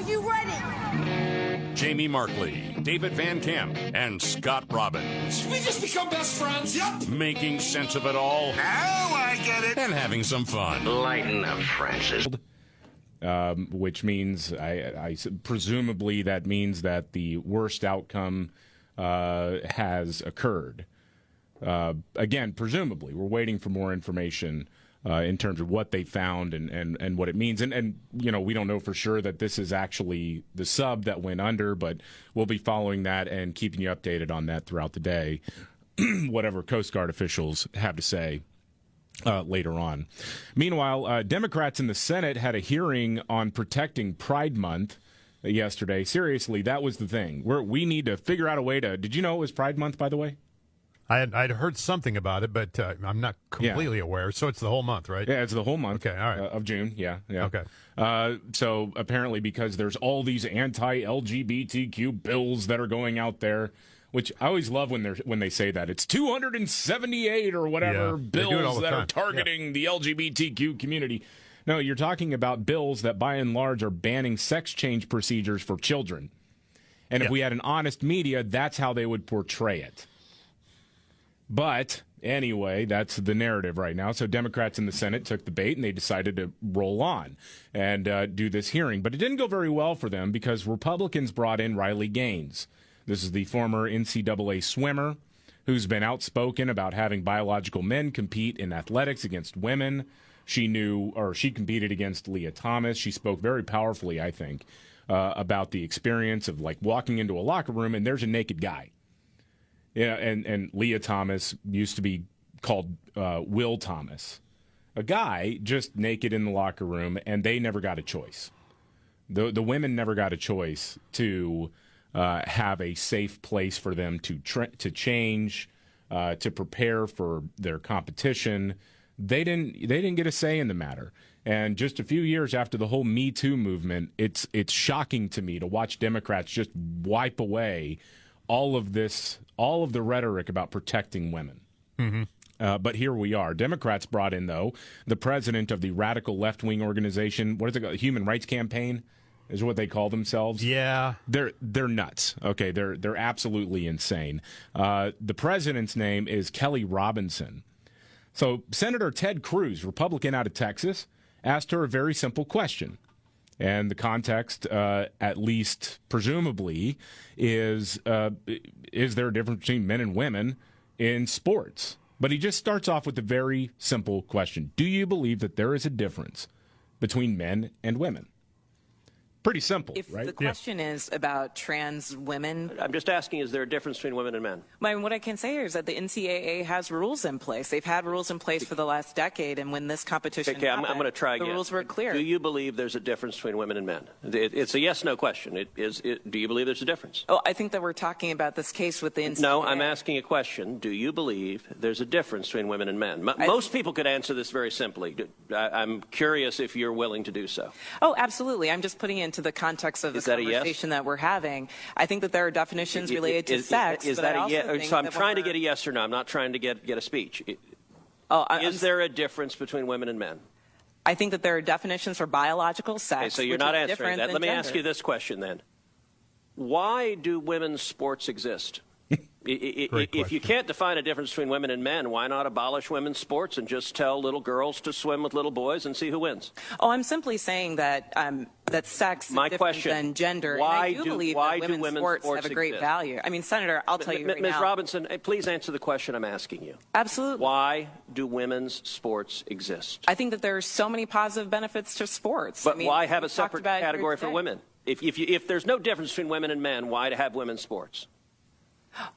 you ready? Jamie Markley, David Van Camp, and Scott Robbins. We just become best friends, yep. Making sense of it all. Now I get it. And having some fun. Lighten up, Francis. Which means, presumably that means that the worst outcome has occurred. Again, presumably, we're waiting for more information in terms of what they found and what it means. And, you know, we don't know for sure that this is actually the sub that went under, but we'll be following that and keeping you updated on that throughout the day, whatever Coast Guard officials have to say later on. Meanwhile, Democrats in the Senate had a hearing on protecting Pride Month yesterday. Seriously, that was the thing. We need to figure out a way to... Did you know it was Pride Month, by the way? I'd heard something about it, but I'm not completely aware. So it's the whole month, right? Yeah, it's the whole month. Okay, all right. Of June, yeah. Okay. So apparently because there's all these anti-LGBTQ bills that are going out there, which I always love when they say that. It's 278 or whatever bills that are targeting the LGBTQ community. No, you're talking about bills that by and large are banning sex change procedures for children. And if we had an honest media, that's how they would portray it. But anyway, that's the narrative right now. So Democrats in the Senate took the bait and they decided to roll on and do this hearing. But it didn't go very well for them because Republicans brought in Riley Gaines. This is the former NCAA swimmer who's been outspoken about having biological men compete in athletics against women. She competed against Leah Thomas. She spoke very powerfully, I think, about the experience of like walking into a locker room and there's a naked guy. Yeah, and Leah Thomas used to be called Will Thomas. A guy just naked in the locker room, and they never got a choice. The women never got a choice to have a safe place for them to change, to prepare for their competition. They didn't get a say in the matter. And just a few years after the whole Me Too movement, it's shocking to me to watch Democrats just wipe away all of the rhetoric about protecting women. Mm-hmm. But here we are. Democrats brought in, though, the president of the radical left-wing organization, what is it called? Human Rights Campaign is what they call themselves. Yeah. They're nuts. Okay, they're absolutely insane. The president's name is Kelly Robinson. So Senator Ted Cruz, Republican out of Texas, asked her a very simple question. And the context, at least presumably, is there a difference between men and women in sports? But he just starts off with a very simple question. Do you believe that there is a difference between men and women? Pretty simple, right? If the question is about trans women... I'm just asking, is there a difference between women and men? What I can say is that the NCAA has rules in place. They've had rules in place for the last decade, and when this competition happened, I'm going to try again. The rules were clear. Do you believe there's a difference between women and men? It's a yes-no question. Do you believe there's a difference? Oh, I think that we're talking about this case with the NCAA. No, I'm asking a question. Do you believe there's a difference between women and men? Most people could answer this very simply. I'm curious if you're willing to do so. Oh, absolutely. I'm just putting it into the context of the conversation that we're having. I think that there are definitions related to sex. Is that a yes? So I'm trying to get a yes or no. I'm not trying to get a speech. Is there a difference between women and men? I think that there are definitions for biological sex. Okay, so you're not answering that. Let me ask you this question then. Why do women's sports exist? If you can't define a difference between women and men, why not abolish women's sports and just tell little girls to swim with little boys and see who wins? Oh, I'm simply saying that that sex is different than gender. Why and I do believe that women's sports have a great exist? value. I mean, Senator, I'll tell you right Ms. now. Robinson, please answer the question I'm asking you. Absolutely. Why do women's sports exist? I think that there are so many positive benefits to sports. But why have a separate category for women? If there's no difference between women and men, why to have women's sports?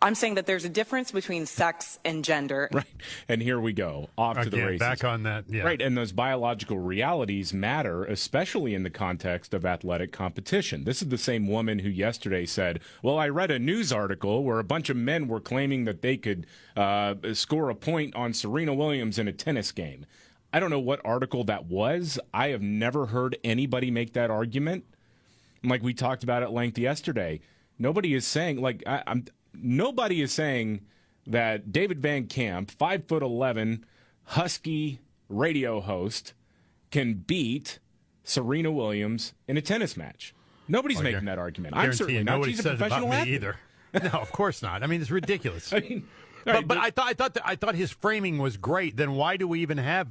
I'm saying that there's a difference between sex and gender. Right. And here we go, off to the races. Back on that, yeah. Right, and those biological realities matter, especially in the context of athletic competition. This is the same woman who yesterday said, well, I read a news article where a bunch of men were claiming that they could score a point on Serena Williams in a tennis game. I don't know what article that was. I have never heard anybody make that argument. Like we talked about at length yesterday. Nobody is saying, nobody is saying that David Van Camp, 5'11", husky radio host, can beat Serena Williams in a tennis match. Nobody's making that argument. I'm guarantee certainly you not. nobody She's a said it about professional me athlete. either. No, of course not. I mean, it's ridiculous. I mean, but I thought his framing was great. Then why do we even have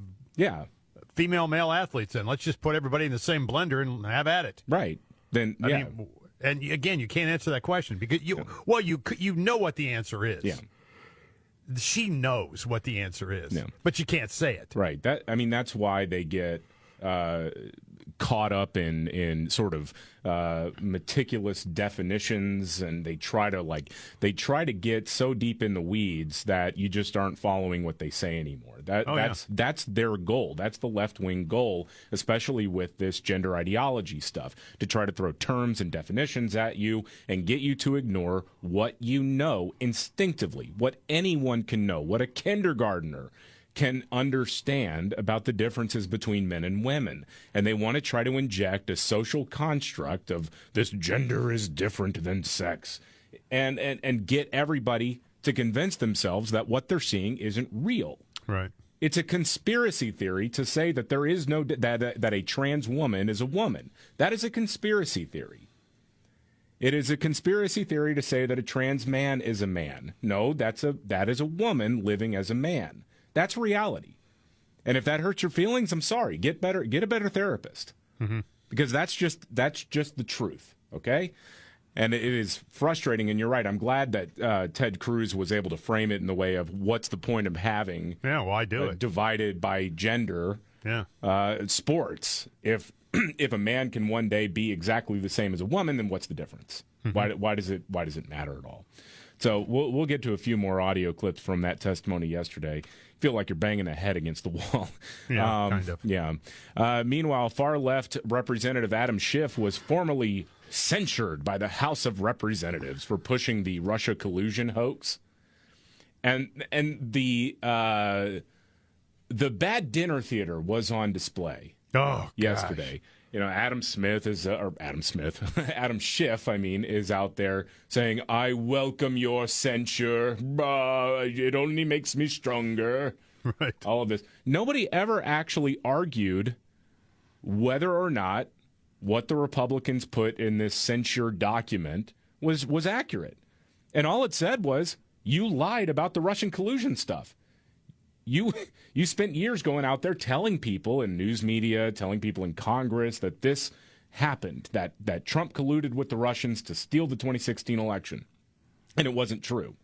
female male athletes? Then let's just put everybody in the same blender and have at it. Right. Then I mean, and again, you can't answer that question because you know what the answer is. Yeah. She knows what the answer is, Yeah. but you can't say it. Right. That's why they get caught up in sort of meticulous definitions, and they try to get so deep in the weeds that you just aren't following what they say anymore. That's their goal. That's the left-wing goal, especially with this gender ideology stuff, to try to throw terms and definitions at you and get you to ignore what you know instinctively, what anyone can know, what a kindergartner can understand about the differences between men and women. And they want to try to inject a social construct of this gender is different than sex and get everybody to convince themselves that what they're seeing isn't real. Right. It's a conspiracy theory to say that there is no that a trans woman is a woman. That is a conspiracy theory. It is a conspiracy theory to say that a trans man is a man. No, that is a woman living as a man. That's reality. And if that hurts your feelings, I'm sorry. Get a better therapist. Mm-hmm. Because that's just the truth, okay? And it is frustrating, and you're right. I'm glad that Ted Cruz was able to frame it in the way of what's the point of having why do it divided by gender sports. If a man can one day be exactly the same as a woman, then what's the difference? Mm-hmm. Why does it matter at all? So we'll get to a few more audio clips from that testimony yesterday. Feel like you're banging the head against the wall. Yeah, kind of. Yeah. Meanwhile, far-left Representative Adam Schiff was formally censured by the House of Representatives for pushing the Russia collusion hoax. And the bad dinner theater was on display yesterday. You know, Adam Schiff, is out there saying, "I welcome your censure. It only makes me stronger." Right. All of this. Nobody ever actually argued whether or not what the Republicans put in this censure document was accurate. And all it said was, you lied about the Russian collusion stuff. You spent years going out there telling people in news media, telling people in Congress that this happened, that Trump colluded with the Russians to steal the 2016 election. And it wasn't true.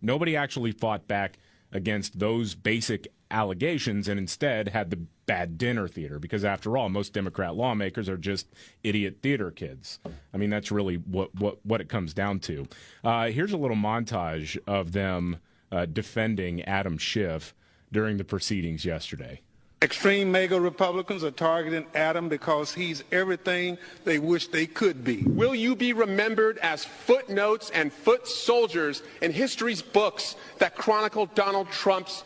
Nobody actually fought back against those basic allegations and instead had the bad dinner theater, because after all, most Democrat lawmakers are just idiot theater kids. I mean, that's really what it comes down to. Here's a little montage of them defending Adam Schiff during the proceedings yesterday. Extreme MAGA Republicans are targeting Adam because he's everything they wish they could be. Will you be remembered as footnotes and foot soldiers in history's books that chronicle Donald Trump's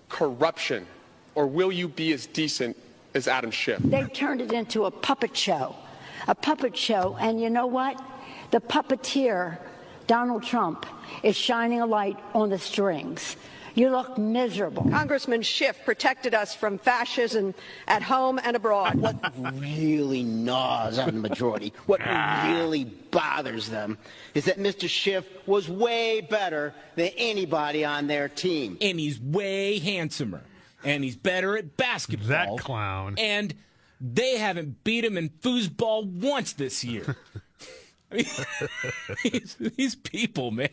corruption? Or will you be as decent as Adam Schiff? They've turned it into a puppet show. And you know what? The puppeteer, Donald Trump, is shining a light on the strings. You look miserable. Congressman Schiff protected us from fascism at home and abroad. What really gnaws on the majority, what really bothers them, is that Mr. Schiff was way better than anybody on their team. And he's way handsomer. And he's better at basketball. That clown. And they haven't beat him in foosball once this year. I mean, these people, man.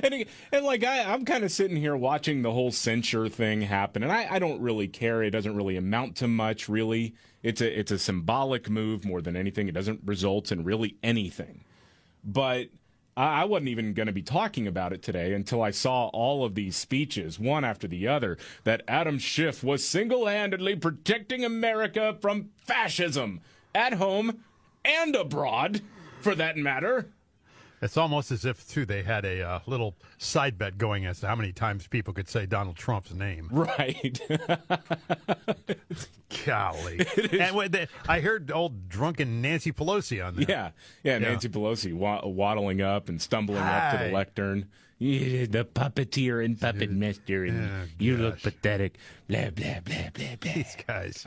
And I'm kind of sitting here watching the whole censure thing happen, and I don't really care. It doesn't really amount to much, really. It's a symbolic move more than anything. It doesn't result in really anything. But I wasn't even going to be talking about it today until I saw all of these speeches, one after the other, that Adam Schiff was single-handedly protecting America from fascism at home and abroad, for that matter. It's almost as if, too, they had a little side bet going as to how many times people could say Donald Trump's name. Right. Golly. And I heard old drunken Nancy Pelosi on there. Yeah, Nancy Pelosi waddling up and stumbling up to the lectern. The puppeteer and puppet master, and you look pathetic. Blah, blah, blah, blah, blah. These guys.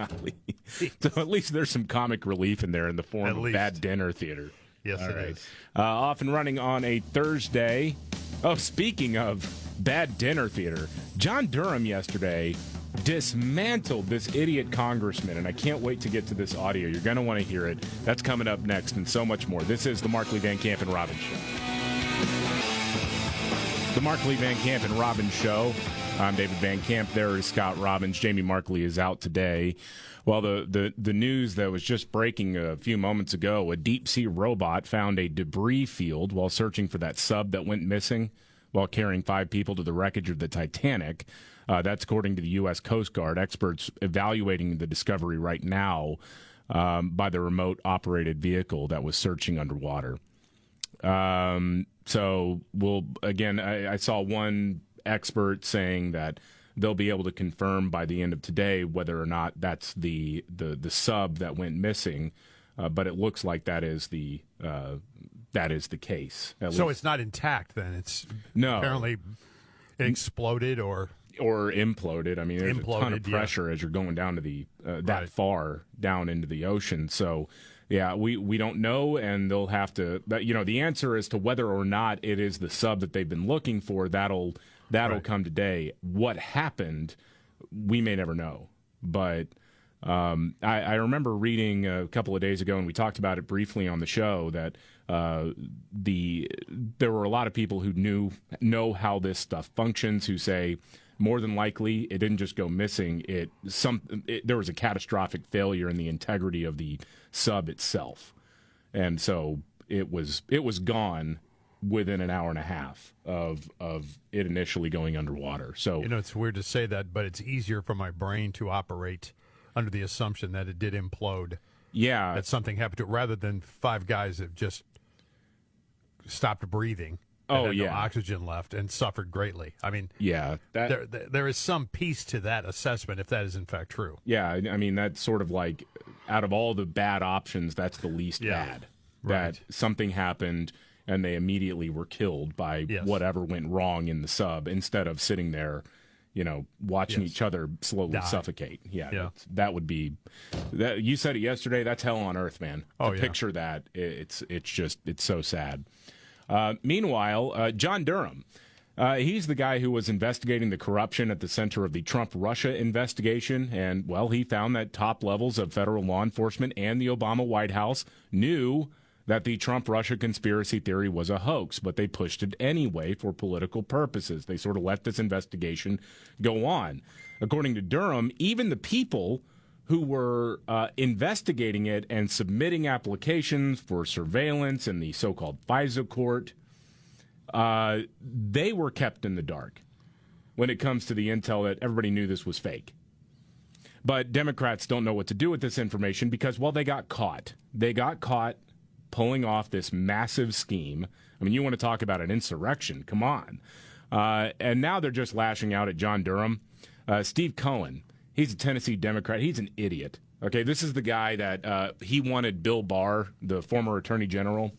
So at least there's some comic relief in there in the form of bad dinner theater. Yes, it is. Off and running on a Thursday. Oh, speaking of bad dinner theater, John Durham yesterday dismantled this idiot congressman, and I can't wait to get to this audio. You're going to want to hear it. That's coming up next and so much more. This is the Markley, Van Camp, and Robbins Show. The Markley, Van Camp, and Robbins Show. I'm David Van Camp. There is Scott Robbins. Jamie Markley is out today. Well, the news that was just breaking a few moments ago, a deep-sea robot found a debris field while searching for that sub that went missing while carrying 5 people to the wreckage of the Titanic. That's according to the U.S. Coast Guard. Experts evaluating the discovery right now by the remote-operated vehicle that was searching underwater. So I saw one expert saying that they'll be able to confirm by the end of today whether or not that's the sub that went missing. But it looks like that is the case. So it's not intact then. It's apparently exploded or imploded. I mean, there's a ton of pressure as you're going down to the that far down into the ocean. So. Yeah, we don't know, and they'll have to. The answer as to whether or not it is the sub that they've been looking for, that'll come today. What happened, we may never know. But I remember reading a couple of days ago, and we talked about it briefly on the show, that there were a lot of people who know how this stuff functions, who say more than likely it didn't just go missing. There was a catastrophic failure in the integrity of the sub itself, and so it was gone within an hour and a half of it initially going underwater. So it's weird to say that, but it's easier for my brain to operate under the assumption that it did implode. Yeah, that something happened to it, rather than 5 guys that just stopped breathing. No oxygen left and suffered greatly. I mean, there is some piece to that assessment if that is in fact true. Yeah, I mean, that's sort of like, out of all the bad options, that's the least bad. Right. That something happened and they immediately were killed by whatever went wrong in the sub, instead of sitting there, watching each other slowly suffocate. Yeah. That would be. You said it yesterday. That's hell on earth, man. Picture that. It's so sad. Meanwhile, John Durham, he's the guy who was investigating the corruption at the center of the Trump-Russia investigation. And, well, he found that top levels of federal law enforcement and the Obama White House knew that the Trump-Russia conspiracy theory was a hoax, but they pushed it anyway for political purposes. They sort of let this investigation go on. According to Durham, even the people who were investigating it and submitting applications for surveillance in the so-called FISA court, they were kept in the dark when it comes to the intel that everybody knew this was fake. But Democrats don't know what to do with this information because, well, they got caught. They got caught pulling off this massive scheme. I mean, you want to talk about an insurrection. Come on. And now they're just lashing out at John Durham. Steve Cohen. He's a Tennessee Democrat. He's an idiot. Okay, this is the guy that he wanted Bill Barr, the former Attorney General,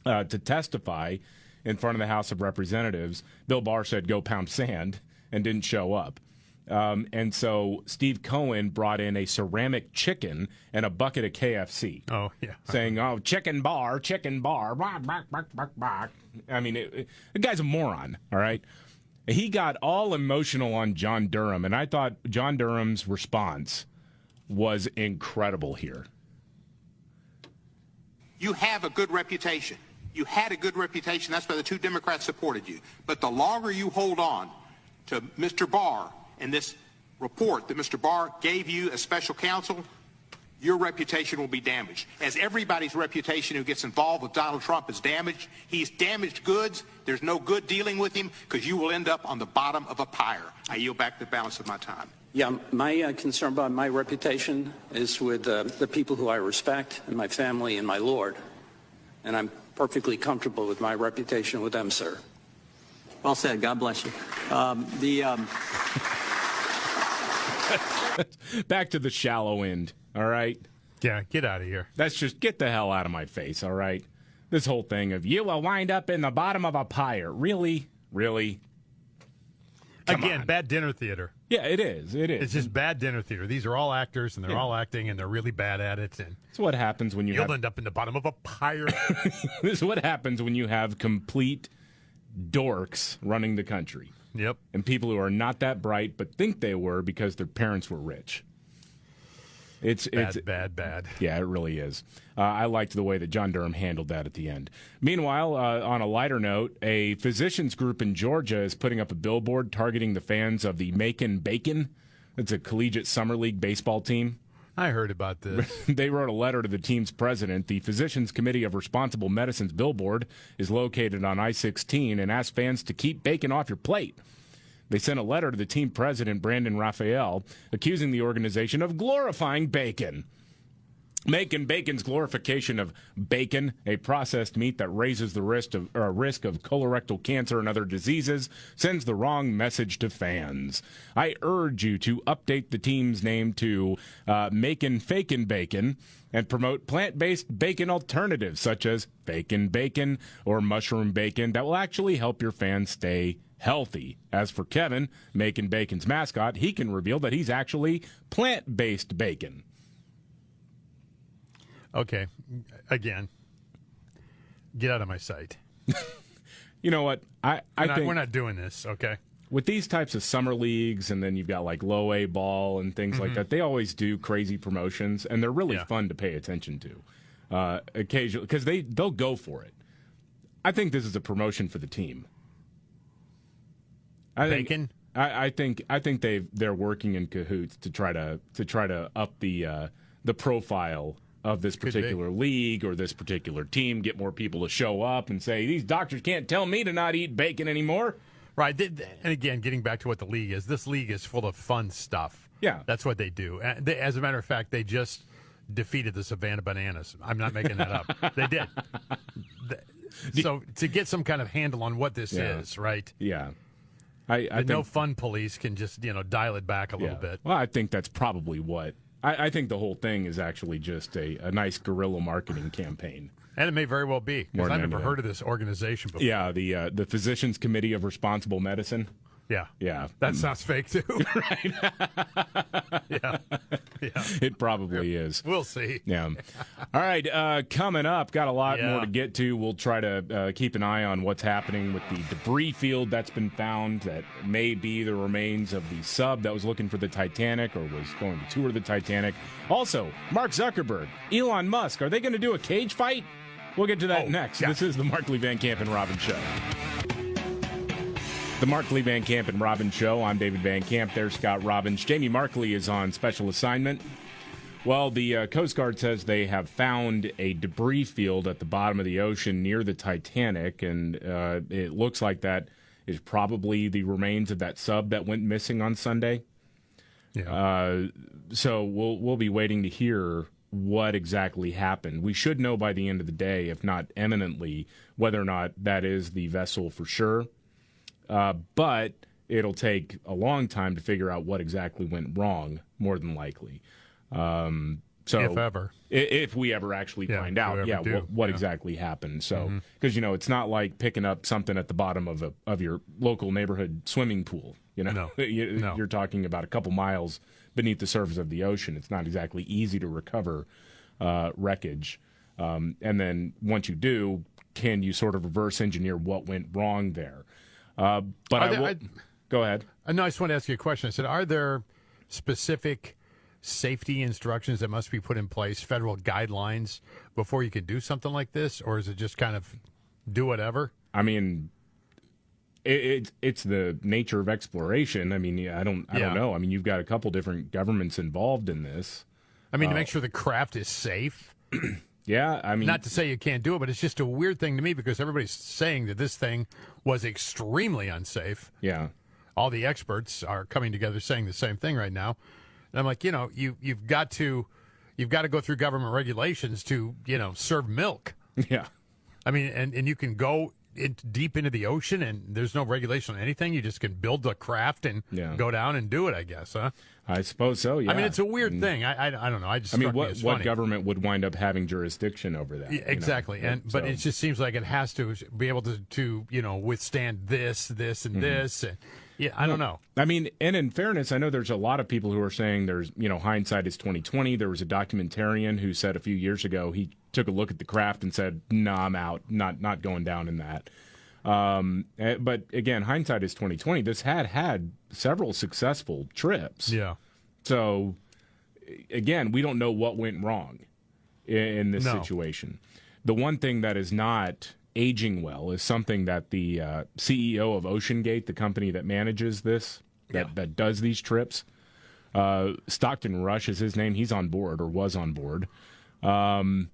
to testify in front of the House of Representatives. Bill Barr said, go pound sand, and didn't show up. And so Steve Cohen brought in a ceramic chicken and a bucket of KFC. Oh, yeah. Saying, chicken bar. Bark, bark, bark, bark. I mean, the guy's a moron, all right? He got all emotional on John Durham, and I thought John Durham's response was incredible here. You have a good reputation. You had a good reputation. That's why the 2 Democrats supported you. But the longer you hold on to Mr. Barr and this report that Mr. Barr gave you as special counsel, your reputation will be damaged. As everybody's reputation who gets involved with Donald Trump is damaged, he's damaged goods. There's no good dealing with him because you will end up on the bottom of a pyre. I yield back the balance of my time. Yeah, my concern about my reputation is with the people who I respect and my family and my Lord. And I'm perfectly comfortable with my reputation with them, sir. Well said. God bless you. Back to the shallow end, all right? Yeah, get out of here. That's just get the hell out of my face, all right? This whole thing of you will wind up in the bottom of a pyre. Really? Really? Again, bad dinner theater. Yeah, it is. It is. It's just bad dinner theater. These are all actors, and they're all acting, and they're really bad at it. And it's what happens when you'll end up in the bottom of a pirate. This is what happens when you have complete dorks running the country. Yep. And people who are not that bright, but think they were because their parents were rich. It's bad. Yeah, it really is. I liked the way that John Durham handled that at the end. Meanwhile, on a lighter note, a physicians group in Georgia is putting up a billboard targeting the fans of the Macon Bacon. It's a collegiate summer league baseball team. I heard about this. They wrote a letter to the team's president. The Physicians Committee of Responsible Medicine's billboard is located on I-16 and asked fans to keep bacon off your plate. They sent a letter to the team president, Brandon Raphael, accusing the organization of glorifying bacon. Macon Bacon's glorification of bacon, a processed meat that raises the risk of colorectal cancer and other diseases, sends the wrong message to fans. I urge you to update the team's name to Macon Fakin Bacon and promote plant-based bacon alternatives such as bacon bacon or mushroom bacon that will actually help your fans stay healthy. As for Kevin, Macon Bacon's mascot, he can reveal that he's actually plant-based bacon. Okay, again, get out of my sight. You know what? I think we're not doing this, okay? With these types of summer leagues, and then you've got like low A ball and things like that, they always do crazy promotions, and they're really fun to pay attention to occasionally because they'll go for it. I think this is a promotion for the team. Bacon? I think they're working in cahoots to try to up the profile of this particular league or this particular team, get more people to show up and say, these doctors can't tell me to not eat bacon anymore. Right. And again, getting back to what the league is, this league is full of fun stuff. Yeah. That's what they do. As a matter of fact, they just defeated the Savannah Bananas. I'm not making that up. They did. So to get some kind of handle on what this is, right? Yeah. I think no fun police can just, dial it back a little bit. Well, I think that's probably what. I think the whole thing is actually just a nice guerrilla marketing campaign. And it may very well be, because I've never heard of this organization before. Yeah, the Physicians Committee of Responsible Medicine. Yeah. Yeah. That sounds fake, too. Right. Yeah. It probably is. We'll see. Yeah. All right, coming up, got a lot more to get to. We'll try to keep an eye on what's happening with the debris field that's been found that may be the remains of the sub that was looking for the Titanic or was going to tour the Titanic. Also, Mark Zuckerberg, Elon Musk, are they going to do a cage fight? We'll get to that next. Yeah. This is the Markley, Van Camp, and Robbins Show. The Markley, Van Camp, and Robbins Show. I'm David Van Camp. There's Scott Robbins. Jamie Markley is on special assignment. Well, the Coast Guard says they have found a debris field at the bottom of the ocean near the Titanic, and it looks like that is probably the remains of that sub that went missing on Sunday. Yeah. So we'll be waiting to hear what exactly happened. We should know by the end of the day, if not eminently, whether or not that is the vessel for sure. But it'll take a long time to figure out what exactly went wrong, more than likely. So if ever. If we ever actually find out, what exactly happened. So, because, it's not like picking up something at the bottom of your local neighborhood swimming pool. No. You're talking about a couple miles beneath the surface of the ocean. It's not exactly easy to recover wreckage. And then once you do, can you sort of reverse engineer what went wrong there? Go ahead. No, I just want to ask you a question. I said, are there specific safety instructions that must be put in place, federal guidelines, before you can do something like this? Or is it just kind of do whatever? I mean, it's the nature of exploration. I mean, I don't know. I mean, you've got a couple different governments involved in this. I mean, to make sure the craft is safe. Yeah, I mean... Not to say you can't do it, but it's just a weird thing to me because everybody's saying that this thing was extremely unsafe. Yeah. All the experts are coming together saying the same thing right now. And I'm like, you've got to go through government regulations to, serve milk. Yeah. I mean, and you can go deep into the ocean and there's no regulation on anything. You just can build a craft and go down and do it, I guess, huh? I suppose so, yeah. I mean, it's a weird thing. I don't know. What government would wind up having jurisdiction over that? Yeah, exactly. But it just seems like it has to be able to withstand this, and this. And, yeah, I don't know. I mean, and in fairness, I know there's a lot of people who are saying there's, hindsight is 20/20. There was a documentarian who said a few years ago he took a look at the craft and said, "No, I'm out. Not going down in that." But again, hindsight is 20/20. This had several successful trips. Yeah. So again, we don't know what went wrong in this situation. The one thing that is not aging well is something that the CEO of OceanGate, the company that manages this, that does these trips, Stockton Rush is his name. He's on board or was on board. Something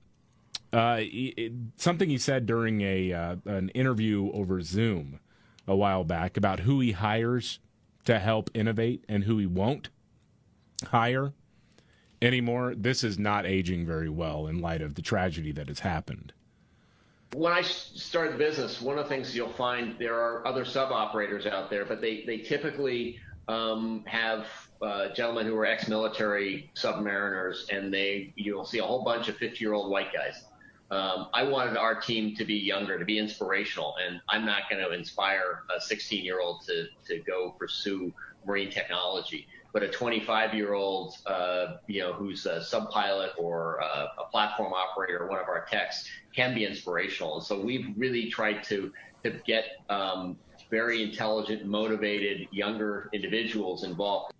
he said during an interview over Zoom a while back about who he hires to help innovate and who he won't hire anymore. This is not aging very well in light of the tragedy that has happened. When I started the business, one of the things you'll find, there are other sub-operators out there, but they typically have gentlemen who are ex-military submariners, and you'll see a whole bunch of 50-year-old white guys. I wanted our team to be younger, to be inspirational, and I'm not going to inspire a 16-year-old to go pursue marine technology. But a 25-year-old, who's a sub-pilot or a platform operator or one of our techs can be inspirational. And so we've really tried to get very intelligent, motivated, younger individuals involved.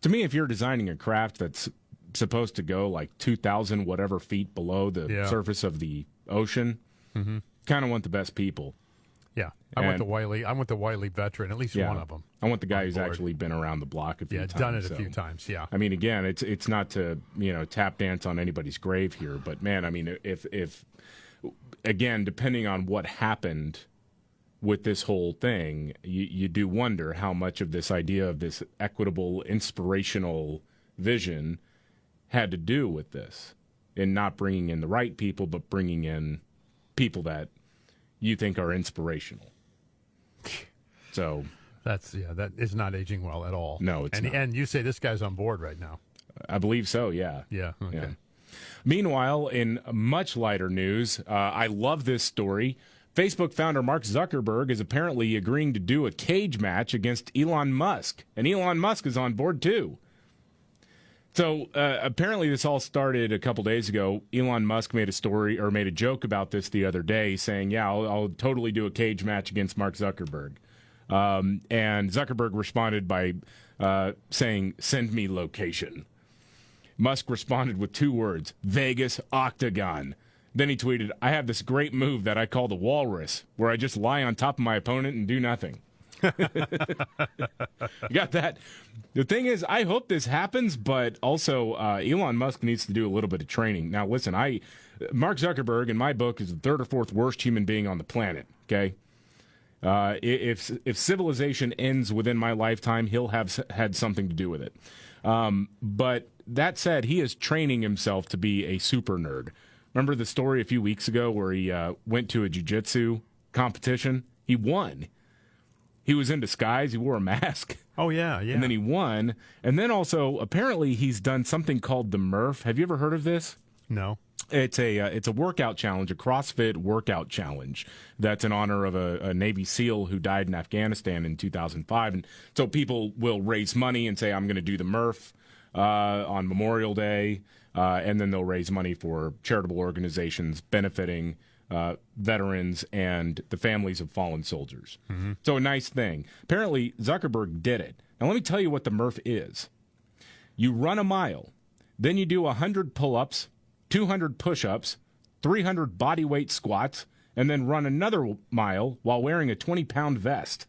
To me, if you're designing a craft that's supposed to go like 2,000 whatever feet below the surface of the ocean, kind of want the best people. Yeah, I want the Wiley veteran, at least one of them. I want the guy who's actually been around the block a few times. Yeah, done it a few times, yeah. I mean, again, it's not to, tap dance on anybody's grave here, but man, I mean, if again, depending on what happened with this whole thing, you do wonder how much of this idea of this equitable, inspirational vision had to do with this, and not bringing in the right people, but bringing in people that you think are inspirational. So that is not aging well at all. No, it's not. And you say this guy's on board right now. I believe so, yeah. Yeah, okay. Yeah. Meanwhile, in much lighter news, I love this story. Facebook founder Mark Zuckerberg is apparently agreeing to do a cage match against Elon Musk, and Elon Musk is on board too. So apparently this all started a couple days ago. Elon Musk made a joke about this the other day, saying, yeah, I'll totally do a cage match against Mark Zuckerberg. And Zuckerberg responded by saying, send me location. Musk responded with 2 words, Vegas Octagon. Then he tweeted, I have this great move that I call the walrus, where I just lie on top of my opponent and do nothing. You got that? The thing is, I hope this happens, but also Elon Musk needs to do a little bit of training. Now, listen, Mark Zuckerberg, in my book, is the 3rd or 4th worst human being on the planet, okay? If civilization ends within my lifetime, he'll have had something to do with it. But that said, he is training himself to be a super nerd. Remember the story a few weeks ago where he went to a jiu-jitsu competition? He won. He was in disguise. He wore a mask. Oh, yeah, yeah. And then he won. And then also, apparently, he's done something called the Murph. Have you ever heard of this? No. It's a workout challenge, a CrossFit workout challenge. That's in honor of a Navy SEAL who died in Afghanistan in 2005. And so people will raise money and say, I'm going to do the Murph on Memorial Day. And then they'll raise money for charitable organizations benefiting veterans and the families of fallen soldiers. Mm-hmm. So a nice thing. Apparently, Zuckerberg did it. Now, let me tell you what the Murph is. You run a mile, then you do 100 pull-ups, 200 push-ups, 300 bodyweight squats, and then run another mile while wearing a 20-pound vest.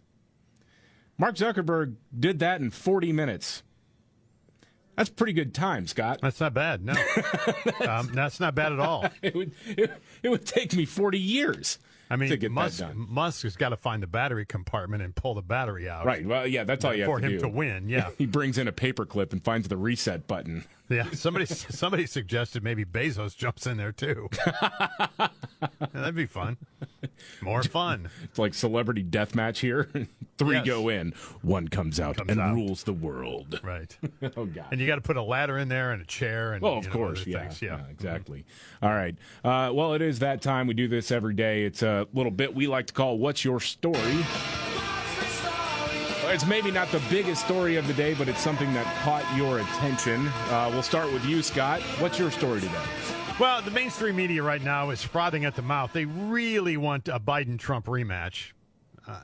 Mark Zuckerberg did that in 40 minutes. That's pretty good time, Scott. That's not bad, no. That's not bad at all. It would take me 40 years to get that done. Musk has got to find the battery compartment and pull the battery out. Right, well, yeah, that's all you have to do. For him to win, yeah. He brings in a paperclip and finds the reset button. Yeah, somebody suggested maybe Bezos jumps in there, too. Yeah, that'd be fun. More fun. It's like celebrity deathmatch here. 3 go in, 1 comes out rules the world. Right. Oh, God. And you got to put a ladder in there and a chair. And, of course. Yeah, exactly. All right. Well, it is that time. We do this every day. It's a little bit we like to call What's Your Story? It's maybe not the biggest story of the day, but it's something that caught your attention. We'll start with you, Scott. What's your story today? Well, the mainstream media right now is frothing at the mouth. They really want a Biden-Trump rematch.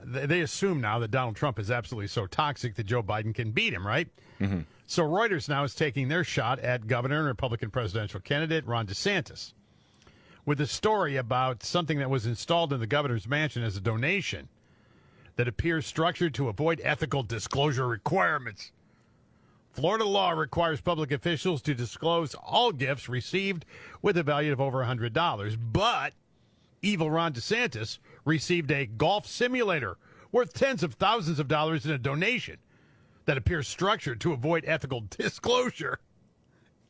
They assume now that Donald Trump is absolutely so toxic that Joe Biden can beat him, right? Mm-hmm. So Reuters now is taking their shot at Governor and Republican presidential candidate Ron DeSantis with a story about something that was installed in the governor's mansion as a donation that appears structured to avoid ethical disclosure requirements. Florida law requires public officials to disclose all gifts received with a value of over $100. But evil Ron DeSantis received a golf simulator worth tens of thousands of dollars in a donation that appears structured to avoid ethical disclosure.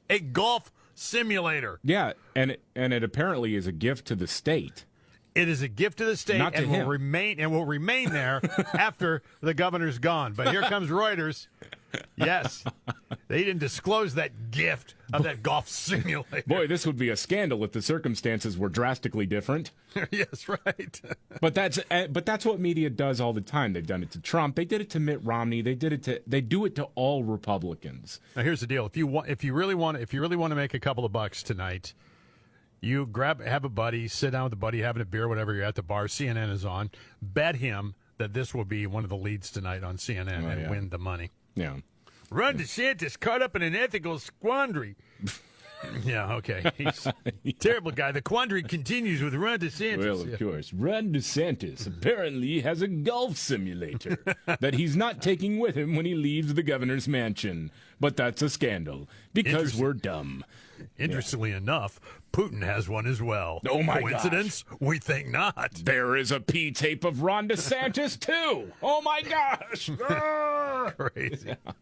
A golf simulator. Yeah, and it apparently is a gift to the state. It is a gift to the state and will remain there after the governor's gone. But here comes Reuters. Yes, they didn't disclose that gift of that golf simulator. Boy, this would be a scandal if the circumstances were drastically different. Yes, right. But that's what media does all the time. They've done it to Trump. They did it to Mitt Romney. They do it to all Republicans. Now here's the deal: if you really want to make a couple of bucks tonight, you have a buddy, sit down with a buddy, having a beer, whatever. You're at the bar. CNN is on. Bet him that this will be one of the leads tonight on CNN and win the money. Yeah. Ron DeSantis caught up in an ethical quandary. Yeah, okay. He's a terrible guy. The quandary continues with Ron DeSantis. Well, of course. Ron DeSantis apparently has a golf simulator that he's not taking with him when he leaves the governor's mansion. But that's a scandal because we're dumb. Interestingly enough, Putin has one as well. Oh, my Coincidence? Gosh. We think not. There is a P tape of Ron DeSantis, too. Oh, my gosh. Crazy. Yeah.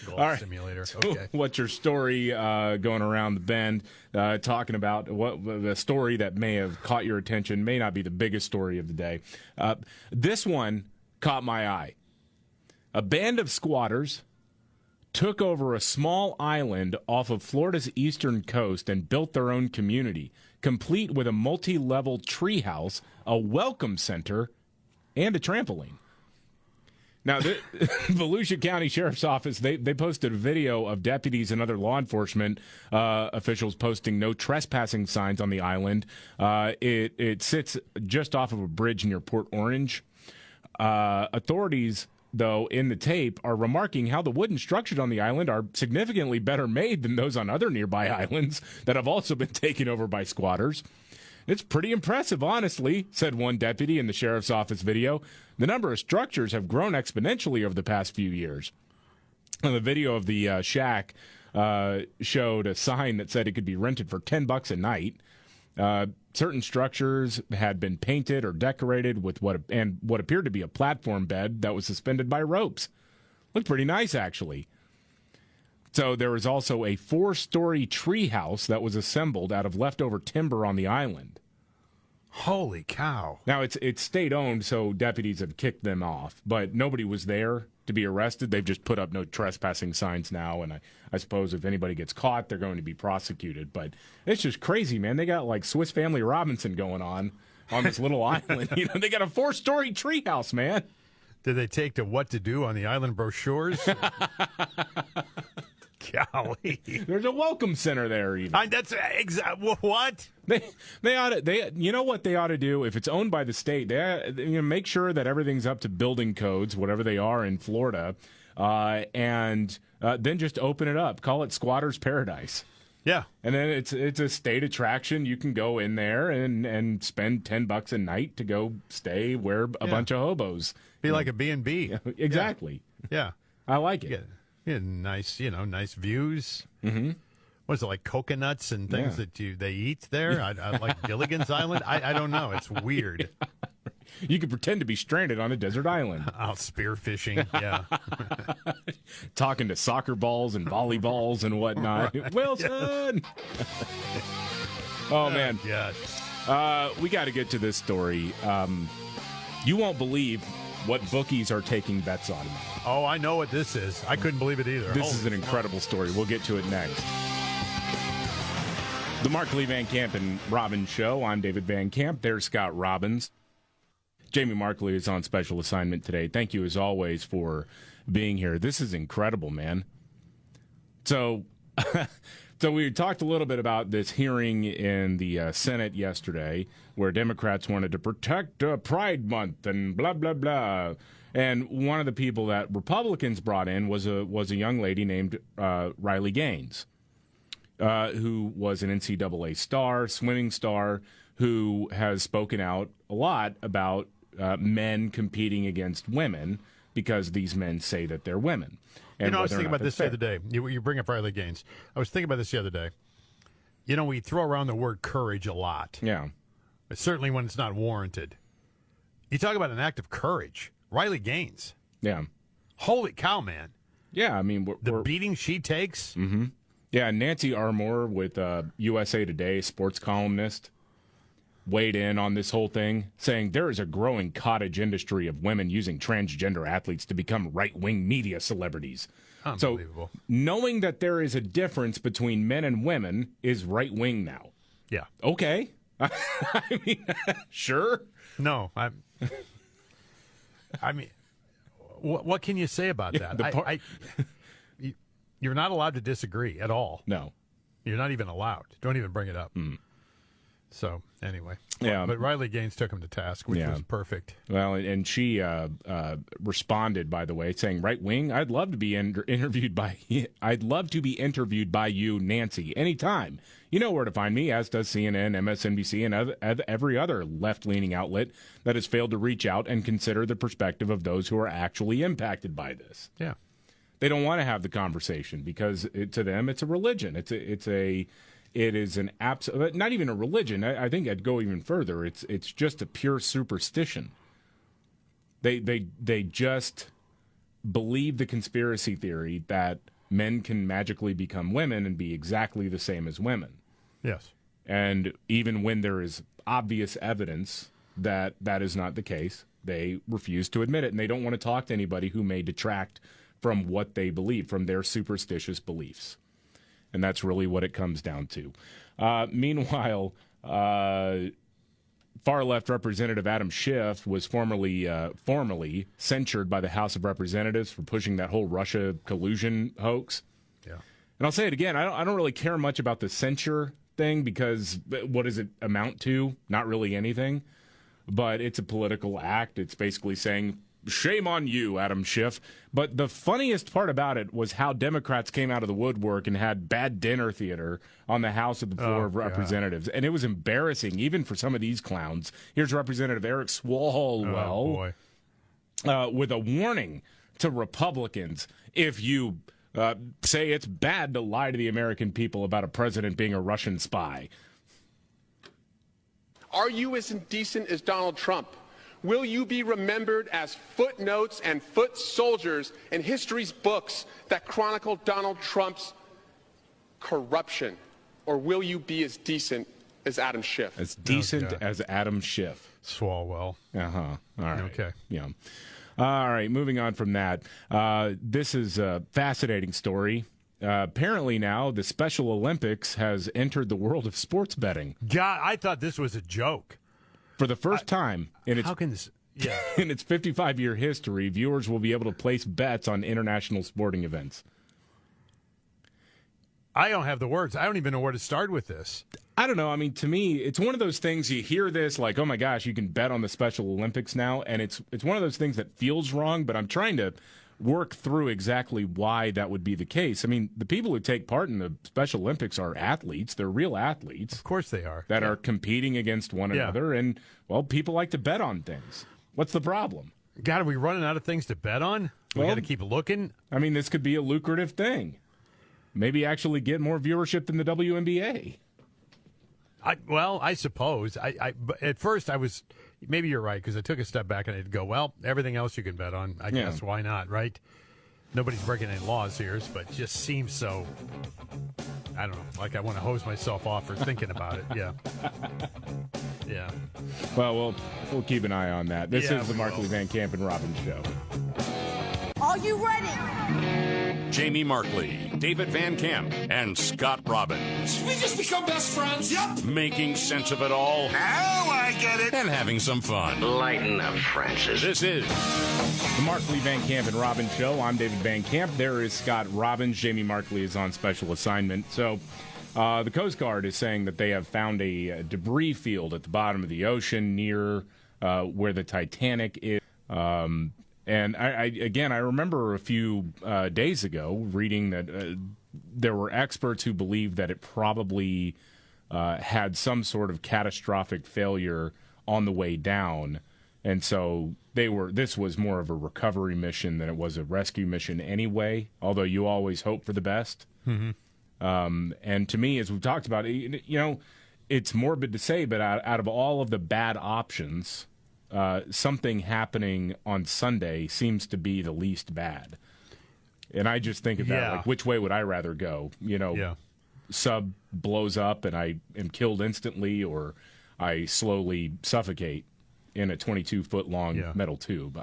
Golf simulator. Okay. What's your story going around the bend, talking about the story that may have caught your attention, may not be the biggest story of the day. This one caught my eye. A band of squatters took over a small island off of Florida's eastern coast and built their own community, complete with a multi-level treehouse, a welcome center, and a trampoline. Now, the Volusia County Sheriff's Office, they posted a video of deputies and other law enforcement officials posting no trespassing signs on the island. It sits just off of a bridge near Port Orange. Authorities, though, in the tape are remarking how the wooden structures on the island are significantly better made than those on other nearby islands that have also been taken over by squatters. It's pretty impressive, honestly, said one deputy in the sheriff's office video. The number of structures have grown exponentially over the past few years. And the video of the shack showed a sign that said it could be rented for $10 a night. Certain structures had been painted or decorated with what appeared to be a platform bed that was suspended by ropes. Looked pretty nice, actually. So there was also a 4-story treehouse that was assembled out of leftover timber on the island. Holy cow. Now, it's state-owned, so deputies have kicked them off. But nobody was there to be arrested. They've just put up no trespassing signs now. And I suppose if anybody gets caught, they're going to be prosecuted. But it's just crazy, man. They got like Swiss Family Robinson going on this little island. You know, they got a 4-story treehouse, man. Did they take to What to Do on the Island brochures? Golly. There's a welcome center there even. That's what? They you know what they ought to do if it's owned by the state, they make sure that everything's up to building codes, whatever they are in Florida, and then just open it up. Call it Squatter's Paradise. Yeah. And then it's a state attraction. You can go in there and spend $10 a night to go stay where a bunch of hobos. Be like a B&B. Exactly. Yeah. I like it. Yeah, nice views. Mm-hmm. What is it, like coconuts and things that they eat there? I like Gilligan's Island. I don't know. It's weird. You could pretend to be stranded on a desert island. Out spearfishing, yeah. Talking to soccer balls and volleyballs and whatnot. Right. Wilson! Oh, man. God. We got to get to this story. You won't believe what bookies are taking bets on. Oh, I know what this is. I couldn't believe it either. This is an incredible story. We'll get to it next. The Markley, Van Camp, and Robbins Show. I'm David Van Camp. There's Scott Robbins. Jamie Markley is on special assignment today. Thank you, as always, for being here. This is incredible, man. So we talked a little bit about this hearing in the Senate yesterday where Democrats wanted to protect Pride Month and blah, blah, blah. And one of the people that Republicans brought in was a young lady named Riley Gaines, who was an NCAA star, swimming star, who has spoken out a lot about men competing against women because these men say that they're women. And I was thinking about this the other day. You bring up Riley Gaines. I was thinking about this the other day. We throw around the word courage a lot. Yeah. Certainly when it's not warranted. You talk about an act of courage. Riley Gaines. Yeah. Holy cow, man. Yeah, I mean, the beating she takes. Mm-hmm. Yeah, Nancy Armour with USA Today, sports columnist, weighed in on this whole thing, saying there is a growing cottage industry of women using transgender athletes to become right-wing media celebrities. Unbelievable. So knowing that there is a difference between men and women is right-wing now. Yeah. Okay. I mean, sure. No, I mean, what can you say about that? You're not allowed to disagree at all. No. You're not even allowed. Don't even bring it up. Mm. So, anyway. Yeah. But Riley Gaines took him to task, which was perfect. Well, and she responded, by the way, saying, "Right wing, I'd love to be interviewed by you, Nancy, anytime. You know where to find me, as does CNN, MSNBC, and every other left-leaning outlet that has failed to reach out and consider the perspective of those who are actually impacted by this." Yeah. They don't want to have the conversation because to them it's a religion. It is an absolute, not even a religion. I think I'd go even further. It's just a pure superstition. They just believe the conspiracy theory that men can magically become women and be exactly the same as women. Yes. And even when there is obvious evidence that that is not the case, they refuse to admit it, and they don't want to talk to anybody who may detract from what they believe, from their superstitious beliefs. And that's really what it comes down to. Meanwhile, far-left Representative Adam Schiff was formally censured by the House of Representatives for pushing that whole Russia collusion hoax. Yeah. And I'll say it again, I don't really care much about the censure thing because what does it amount to? Not really anything. But it's a political act. It's basically saying, shame on you, Adam Schiff. But the funniest part about it was how Democrats came out of the woodwork and had bad dinner theater on the House of the floor of Representatives. And it was embarrassing, even for some of these clowns. Here's Representative Eric Swalwell with a warning to Republicans. If you say it's bad to lie to the American people about a president being a Russian spy. Are you as indecent as Donald Trump? Will you be remembered as footnotes and foot soldiers in history's books that chronicle Donald Trump's corruption? Or will you be as decent as Adam Schiff? As decent as Adam Schiff. Swalwell. Uh-huh. All right. Okay. Yeah. All right, moving on from that. This is a fascinating story. Apparently now the Special Olympics has entered the world of sports betting. God, I thought this was a joke. For the first time in its in its 55-year history, viewers will be able to place bets on international sporting events. I don't have the words. I don't even know where to start with this. I don't know. I mean, to me, it's one of those things you hear this like, oh my gosh, you can bet on the Special Olympics now, and it's one of those things that feels wrong, but I'm trying to work through exactly why that would be the case. I mean, the people who take part in the Special Olympics are athletes. They're real athletes. Of course they are. That are competing against one another. And, well, people like to bet on things. What's the problem? God, are we running out of things to bet on? We got to keep looking? I mean, this could be a lucrative thing. Maybe actually get more viewership than the WNBA. I suppose. At first I was... Maybe you're right, because I took a step back and I'd go, well, everything else you can bet on, I guess, why not, right? Nobody's breaking any laws here, but it just seems so, I don't know, like I want to hose myself off for thinking about it. Yeah. Yeah. Well, we'll keep an eye on that. This is the Markley, Van Camp, and Robbins Show. Are you ready? Jamie Markley, David Van Camp, and Scott Robbins. We just become best friends. Yep. Making sense of it all. Now I get it. And having some fun. Lighten up, Francis. This is the Markley, Van Camp, and Robbins Show. I'm David Van Camp. There is Scott Robbins. Jamie Markley is on special assignment. So the Coast Guard is saying that they have found a debris field at the bottom of the ocean near where the Titanic is. And I remember a few days ago reading that there were experts who believed that it probably had some sort of catastrophic failure on the way down. And so this was more of a recovery mission than it was a rescue mission anyway, although you always hope for the best. Mm-hmm. And to me, as we've talked about, it's morbid to say, but out of all of the bad options, something happening on Sunday seems to be the least bad. And I just think of that, like, which way would I rather go? Sub blows up and I am killed instantly, or I slowly suffocate in a 22-foot-long metal tube.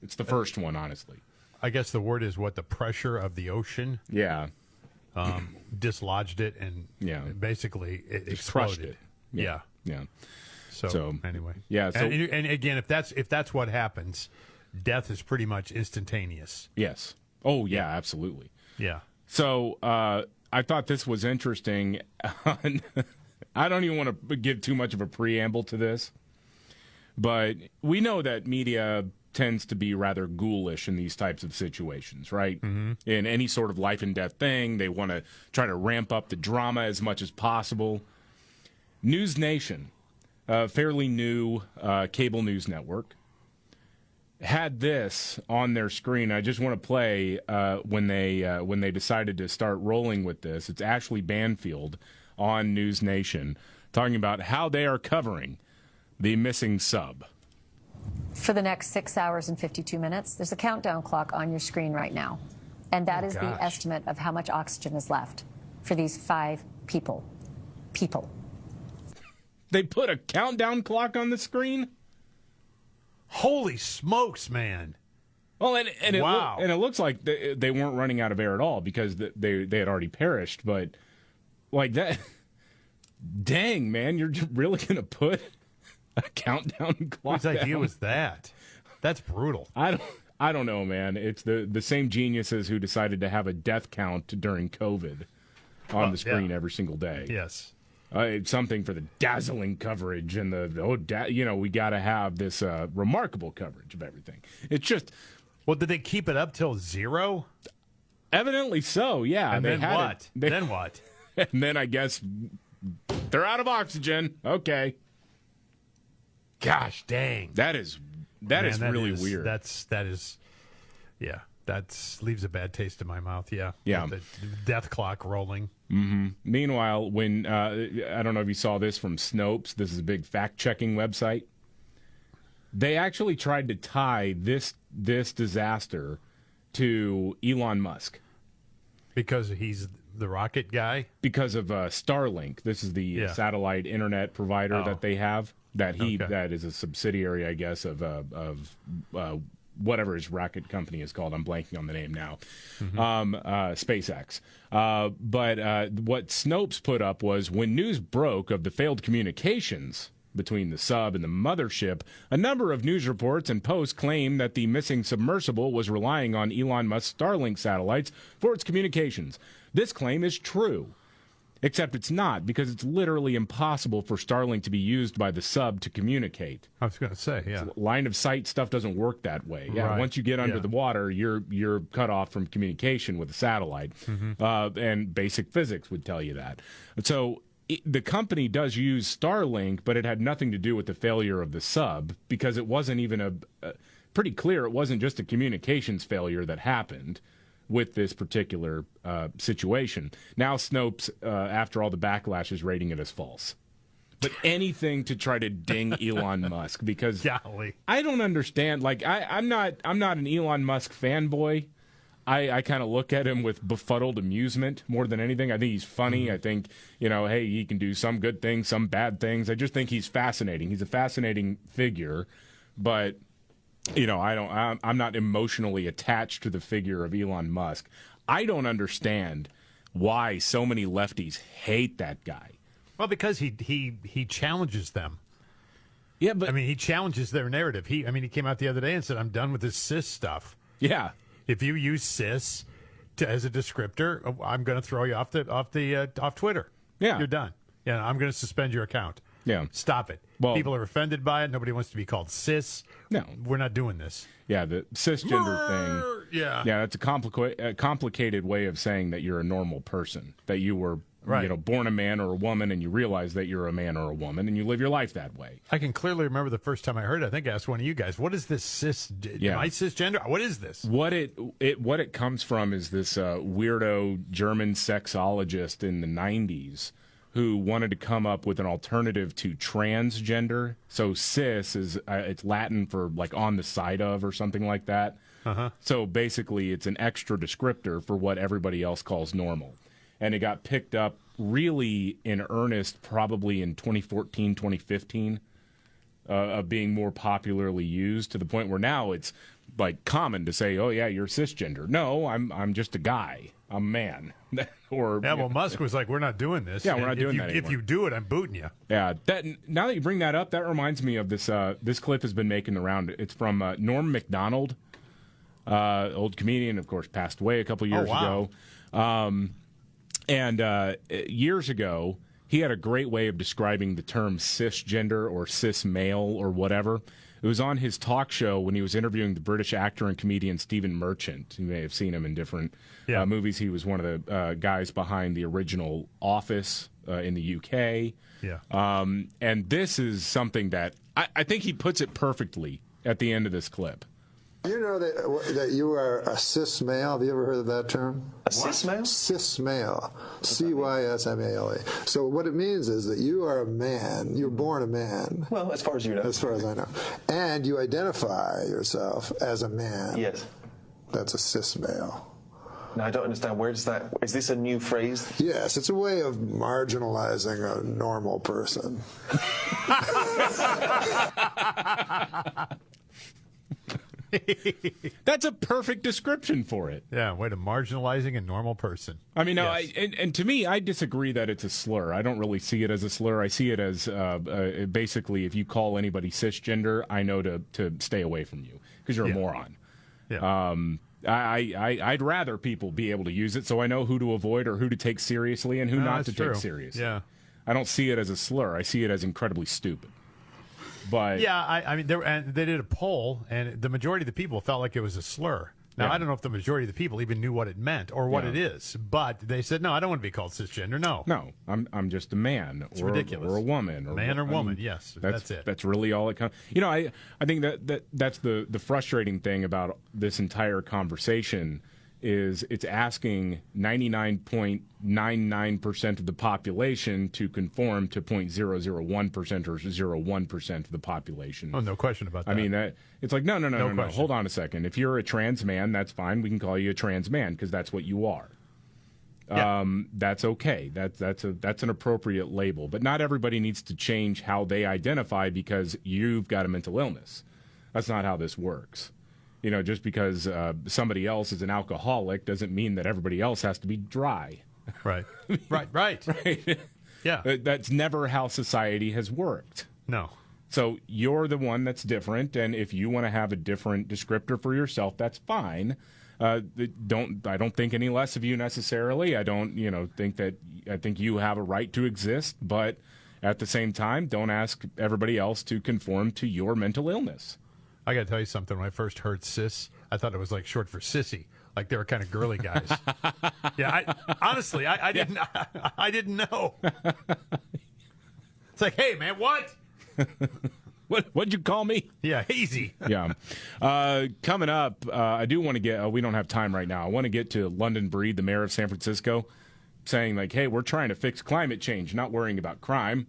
It's the first one, honestly. I guess the word is the pressure of the ocean. Yeah. Dislodged it and basically it exploded. Crushed it. Yeah. So anyway, and again, if that's what happens, death is pretty much instantaneous. Yes. Oh yeah, absolutely. Yeah. So I thought this was interesting. I don't even want to give too much of a preamble to this, but we know that media tends to be rather ghoulish in these types of situations, right? Mm-hmm. In any sort of life and death thing, they want to try to ramp up the drama as much as possible. News Nation, a fairly new cable news network, had this on their screen. I just want to play when they decided to start rolling with this. It's Ashley Banfield on News Nation talking about how they are covering the missing sub. For the next 6 hours and 52 minutes, there's a countdown clock on your screen right now. And that is the estimate of how much oxygen is left for these 5 people. They put a countdown clock on the screen? Holy smokes, man. Well, and it looks like they weren't running out of air at all, because they had already perished. But like that, dang, man, you're really going to put a countdown clock? Whose idea was that? That's brutal. I don't know, man. It's the same geniuses who decided to have a death count during COVID on the screen every single day. Yes. It's something for the dazzling coverage and we got to have this remarkable coverage of everything. It's just, did they keep it up till 0? Evidently so. Yeah. And then what? Then what? And then I guess they're out of oxygen. Okay. Gosh dang. That is really weird. That leaves a bad taste in my mouth. Yeah. Yeah. The death clock rolling. Mm-hmm. Meanwhile, when I don't know if you saw this from Snopes, this is a big fact-checking website. They actually tried to tie this disaster to Elon Musk. Because he's the rocket guy? Because of Starlink. This is the satellite internet provider that they have. That is a subsidiary, I guess, of whatever his rocket company is called. I'm blanking on the name now. Mm-hmm. SpaceX. But what Snopes put up was, when news broke of the failed communications between the sub and the mothership, a number of news reports and posts claim that the missing submersible was relying on Elon Musk's Starlink satellites for its communications. This claim is true. Except it's not, because it's literally impossible for Starlink to be used by the sub to communicate. I was going to say, yeah. Line of sight stuff doesn't work that way. Yeah, right. Once you get under the water, you're cut off from communication with a satellite. Mm-hmm. And basic physics would tell you that. So the company does use Starlink, but it had nothing to do with the failure of the sub, because it wasn't even pretty clear it wasn't just a communications failure that happened with this particular situation. Now Snopes, after all the backlash, is rating it as false. But anything to try to ding Elon Musk, because golly. I don't understand. Like I'm not an Elon Musk fanboy. I kind of look at him with befuddled amusement more than anything. I think he's funny. I think, hey, he can do some good things, some bad things. I just think he's fascinating. He's a fascinating figure, but I'm not emotionally attached to the figure of Elon Musk. I don't understand why so many lefties hate that guy. Well, because he challenges them. Yeah, but he challenges their narrative. He came out the other day and said, "I'm done with this cis stuff." Yeah. If you use cis as a descriptor, I'm going to throw you off Twitter. Yeah. You're done. Yeah, I'm going to suspend your account. Yeah. Stop it. Well, people are offended by it. Nobody wants to be called cis. No. We're not doing this. Yeah, the cisgender thing. Yeah. Yeah, that's a complicated way of saying that you're a normal person, that you were born a man or a woman, and you realize that you're a man or a woman, and you live your life that way. I can clearly remember the first time I heard it. I think I asked one of you guys, what is this cis? Am I cisgender? What is this? What it comes from is this weirdo German sexologist in the 90s who wanted to come up with an alternative to transgender. So cis is it's Latin for like on the side of or something like that. Uh-huh. So basically it's an extra descriptor for what everybody else calls normal. And it got picked up really in earnest probably in 2014, 2015, of being more popularly used to the point where now it's like common to say, oh, yeah, you're cisgender. No, I'm just a guy. I'm a man. Musk was like, we're not doing this. Yeah, we're not doing that anymore. If you do it, I'm booting you. Yeah. Now that you bring that up, that reminds me of this. This clip has been making the round. It's from Norm Macdonald, old comedian, of course, passed away a couple years ago. And years ago, he had a great way of describing the term cisgender or cis male or whatever. It was on his talk show when he was interviewing the British actor and comedian Stephen Merchant. You may have seen him in different movies. He was one of the guys behind the original Office in the UK. Yeah. And this is something that I think he puts it perfectly at the end of this clip. You know that you are a cis male? Have you ever heard of that term? A cis male? Cis male. C-Y-S-M-A-L-E. So what it means is that you are a man. You're born a man. Well, as far as you know. As far as I know. And you identify yourself as a man. Yes. That's a cis male. Now, I don't understand. Where does that... Is this a new phrase? Yes, it's a way of marginalizing a normal person. That's a perfect description for it. Yeah, way to marginalizing a normal person. I mean, yes. And to me, I disagree that it's a slur. I don't really see it as a slur. I see it as basically if you call anybody cisgender, I know to stay away from you because you're a moron. Yeah. I'd rather people be able to use it so I know who to avoid or who to take seriously and who not to take seriously. Yeah. I don't see it as a slur. I see it as incredibly stupid. But yeah, I mean, they did a poll, and the majority of the people felt like it was a slur. Now, I don't know if the majority of the people even knew what it meant or what it is, but they said, no, I don't want to be called cisgender, no. No, I'm just a man. It's ridiculous. Or a woman. Man or woman, yes, that's it. That's really all it comes. I think that's the frustrating thing about this entire conversation is it's asking 99.99% of the population to conform to 0.001% or 0.01% of the population. Oh, no question about that. I mean, it's like, no. Hold on a second. If you're a trans man, that's fine. We can call you a trans man because that's what you are. Yeah. That's okay. That's an appropriate label. But not everybody needs to change how they identify because you've got a mental illness. That's not how this works. Just because somebody else is an alcoholic doesn't mean that everybody else has to be dry. Right. Right. Yeah. That's never how society has worked. No. So you're the one that's different, and if you want to have a different descriptor for yourself, that's fine. I don't think any less of you necessarily. I don't, I think you have a right to exist, but at the same time, don't ask everybody else to conform to your mental illness. I got to tell you something. When I first heard cis, I thought it was like short for sissy, like they were kind of girly guys. Yeah, honestly, I didn't know. It's like, hey, man, what? What'd you call me? Yeah, easy. Yeah. Coming up, I do want to get. We don't have time right now. I want to get to London Breed, the mayor of San Francisco, saying like, hey, we're trying to fix climate change, not worrying about crime.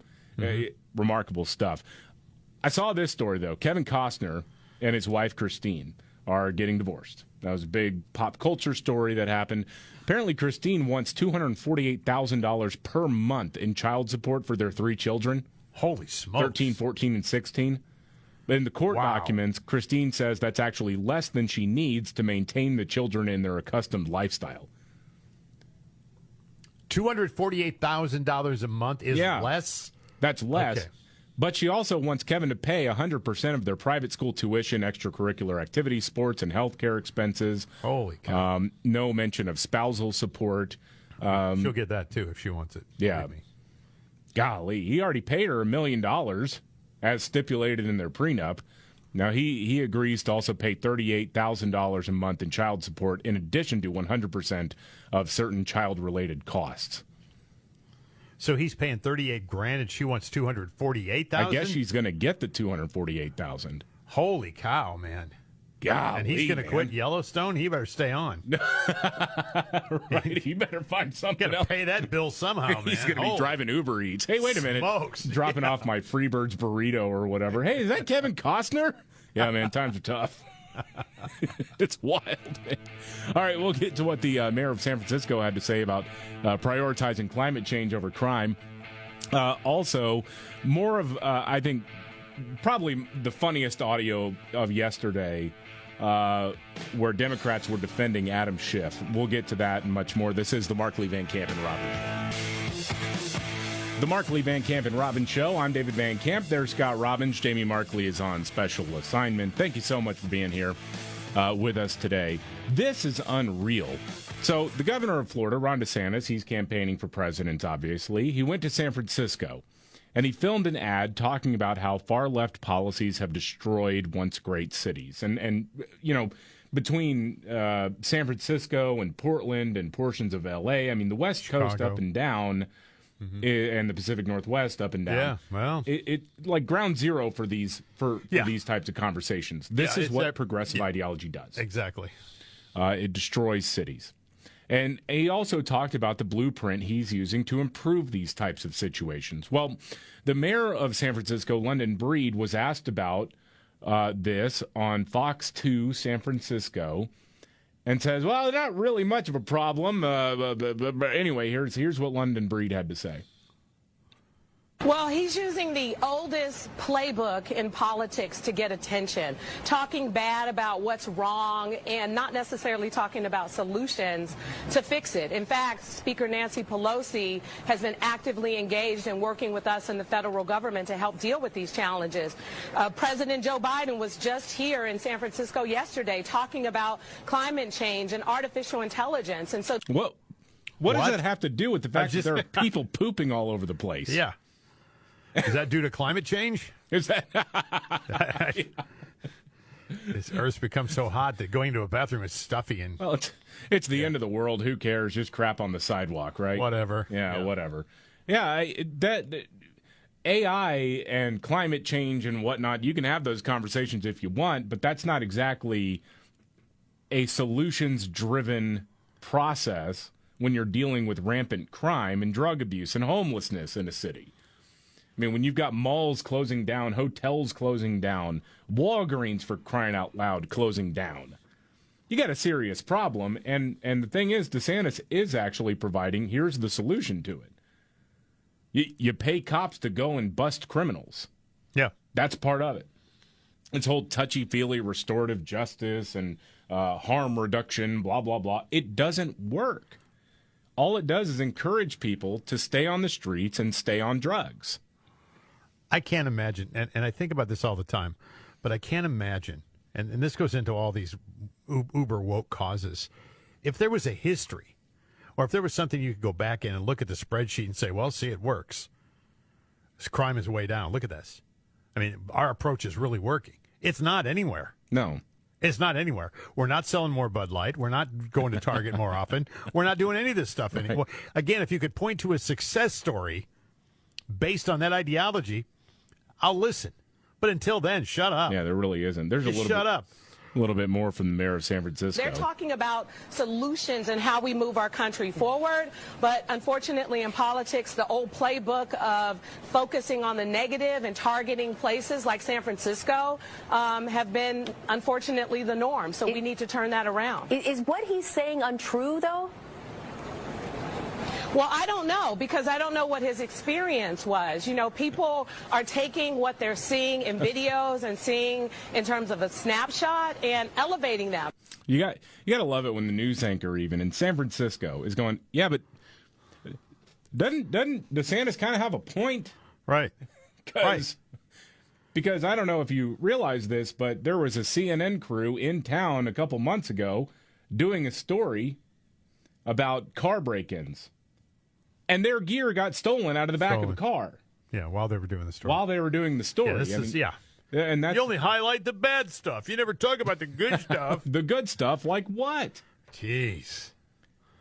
Remarkable stuff. I saw this story though. Kevin Costner and his wife Christine are getting divorced. That was a big pop culture story that happened. Apparently, Christine wants $248,000 per month in child support for their 3 children. Holy smokes. 13, 14, and 16. But in the court documents, Christine says that's actually less than she needs to maintain the children in their accustomed lifestyle. $248,000 a month is less? That's less. Okay. But she also wants Kevin to pay 100% of their private school tuition, extracurricular activities, sports, and health care expenses. Holy cow. No mention of spousal support. She'll get that, too, if she wants it. Yeah. Golly, he already paid her $1 million, as stipulated in their prenup. Now, he agrees to also pay $38,000 a month in child support in addition to 100% of certain child-related costs. So he's paying $38,000 and she wants $248,000? I guess she's going to get the $248,000. Holy cow, man. Golly, and he's going to quit Yellowstone? He better stay on. Right, he better find something else. Pay that bill somehow, man. He's going to be driving Uber Eats. Hey, wait a minute. Smokes. Dropping off my Freebirds burrito or whatever. Hey, is that Kevin Costner? Yeah, man, times are tough. It's wild, man. All right, we'll get to what the mayor of San Francisco had to say about prioritizing climate change over crime. Also, more of, I think, probably the funniest audio of yesterday where Democrats were defending Adam Schiff. We'll get to that and much more. This is the Markley, Van Camp, and Robbins Show. The Markley, Van Camp, and Robbins Show. I'm David Van Camp. There's Scott Robbins. Jamie Markley is on special assignment. Thank you so much for being here with us today. This is unreal. So the governor of Florida, Ron DeSantis, he's campaigning for president, obviously. He went to San Francisco, and he filmed an ad talking about how far-left policies have destroyed once great cities. And you know, between San Francisco and Portland and portions of L.A., I mean, the West Coast up and down, and the Pacific Northwest up and down. Yeah, well, it like ground zero for these these types of conversations. This is what progressive ideology does. Exactly. It destroys cities. And he also talked about the blueprint he's using to improve these types of situations. Well, the mayor of San Francisco, London Breed, was asked about this on Fox 2 San Francisco, and says, well, not really much of a problem. But anyway, here's what London Breed had to say. Well, he's using the oldest playbook in politics to get attention, talking bad about what's wrong and not necessarily talking about solutions to fix it. In fact, Speaker Nancy Pelosi has been actively engaged in working with us in the federal government to help deal with these challenges. President Joe Biden was just here in San Francisco yesterday talking about climate change and artificial intelligence. And so, what does that have to do with the fact that there are people pooping all over the place? Yeah. Is that due to climate change? Is that? This Earth's become so hot that going to a bathroom is stuffy and. Well, it's the end of the world. Who cares? Just crap on the sidewalk, right? Whatever. Yeah, whatever. Yeah, that AI and climate change and whatnot. You can have those conversations if you want, but that's not exactly a solutions-driven process when you're dealing with rampant crime and drug abuse and homelessness in a city. I mean, when you've got malls closing down, hotels closing down, Walgreens, for crying out loud, closing down, you got a serious problem. And the thing is, DeSantis is actually providing, here's the solution to it. You pay cops to go and bust criminals. Yeah. That's part of it. This whole touchy-feely restorative justice and harm reduction, blah, blah, blah. It doesn't work. All it does is encourage people to stay on the streets and stay on drugs. I can't imagine, and I think about this all the time, but I can't imagine, and this goes into all these uber woke causes, if there was a history, or if there was something you could go back in and look at the spreadsheet and say, well, see, it works. This crime is way down. Look at this. I mean, our approach is really working. It's not anywhere. No. It's not anywhere. We're not selling more Bud Light. We're not going to Target more often. We're not doing any of this stuff anymore. Right. Again, if you could point to a success story based on that ideology, I'll listen. But until then, shut up. Yeah, there really isn't. There's Just shut up. A little bit more from the mayor of San Francisco. They're talking about solutions and how we move our country forward, but unfortunately in politics, the old playbook of focusing on the negative and targeting places like San Francisco have been, unfortunately, the norm. So we need to turn that around. Is what he's saying untrue, though? Well, I don't know, because I don't know what his experience was. You know, people are taking what they're seeing in videos and seeing in terms of a snapshot and elevating them. You got to love it when the news anchor, even in San Francisco, is going, yeah, but doesn't DeSantis kind of have a point? Right. Because I don't know if you realize this, but there was a CNN crew in town a couple months ago doing a story about car break-ins. And their gear got stolen out of the back of a car. Yeah, while they were doing the story. Yeah, and that's, you only highlight the bad stuff. You never talk about the good stuff. The good stuff, like what? Jeez.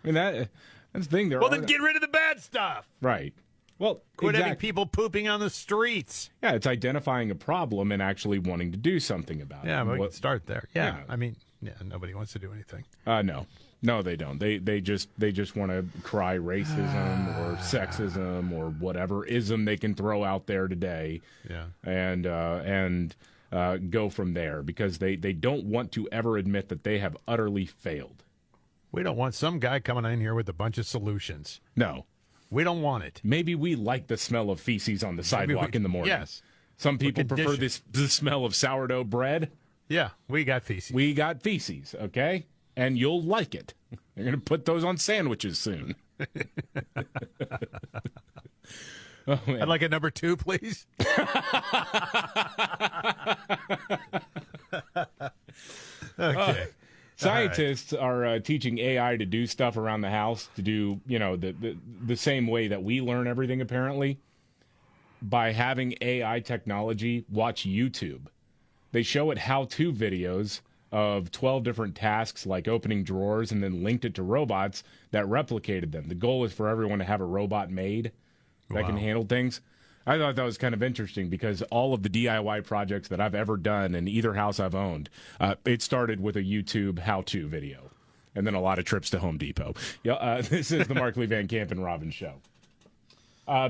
I mean, that's the thing. Then get rid of the bad stuff. Right. Well, quit having people pooping on the streets. Yeah, it's identifying a problem and actually wanting to do something about it. Yeah, but we can start there. Yeah, I mean, nobody wants to do anything. No, they don't. They just want to cry racism or sexism or whatever ism they can throw out there today. Yeah, and go from there because they don't want to ever admit that they have utterly failed. We don't want some guy coming in here with a bunch of solutions. No, we don't want it. Maybe we like the smell of feces on the sidewalk in the morning. Yes, some people prefer the smell of sourdough bread. Yeah, we got feces. Okay. And you'll like it. They're going to put those on sandwiches soon. I'd like a number 2, please. Okay. Scientists are teaching AI to do stuff around the house, to do, the same way that we learn everything, apparently, by having AI technology watch YouTube. They show it how-to videos of 12 different tasks like opening drawers and then linked it to robots that replicated them. The goal is for everyone to have a robot made that can handle things. I thought that was kind of interesting because all of the DIY projects that I've ever done in either house I've owned, it started with a YouTube how-to video and then a lot of trips to Home Depot. This is the Markley, Van Camp, and Robbins Show.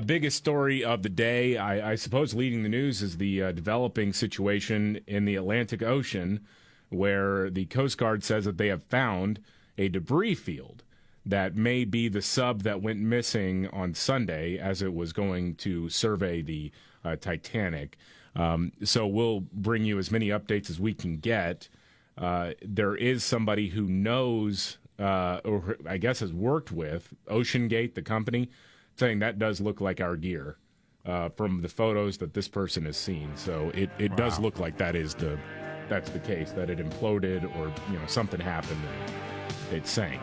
Biggest story of the day, I suppose leading the news, is the developing situation in the Atlantic Ocean, where the Coast Guard says that they have found a debris field that may be the sub that went missing on Sunday as it was going to survey the Titanic. So we'll bring you as many updates as we can get. There is somebody who knows, or I guess has worked with, OceanGate, the company, saying that does look like our gear from the photos that this person has seen. So it does look like that's the case, that it imploded or something happened and it sank.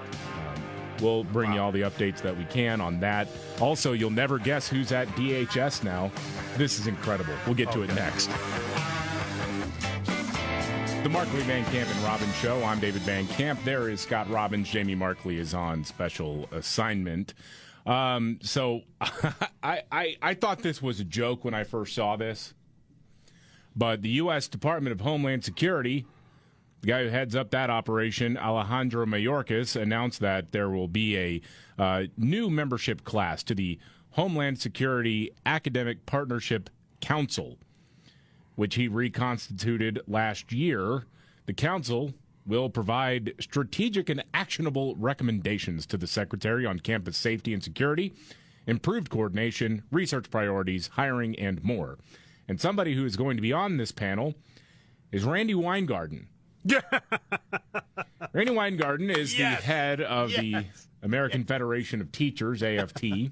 We'll bring you all the updates that we can on that. Also, you'll never guess who's at DHS now. This is incredible. We'll get to it next. The Markley, Van Camp, and Robbins Show. I'm David Van Camp. There is Scott Robbins. Jamie Markley is on special assignment. So I thought this was a joke when I first saw this. But the U.S. Department of Homeland Security, the guy who heads up that operation, Alejandro Mayorkas, announced that there will be a new membership class to the Homeland Security Academic Partnership Council, which he reconstituted last year. The council will provide strategic and actionable recommendations to the Secretary on campus safety and security, improved coordination, research priorities, hiring, and more. And somebody who is going to be on this panel is Randy Weingarten. Randy Weingarten is the head of the American Federation of Teachers, AFT,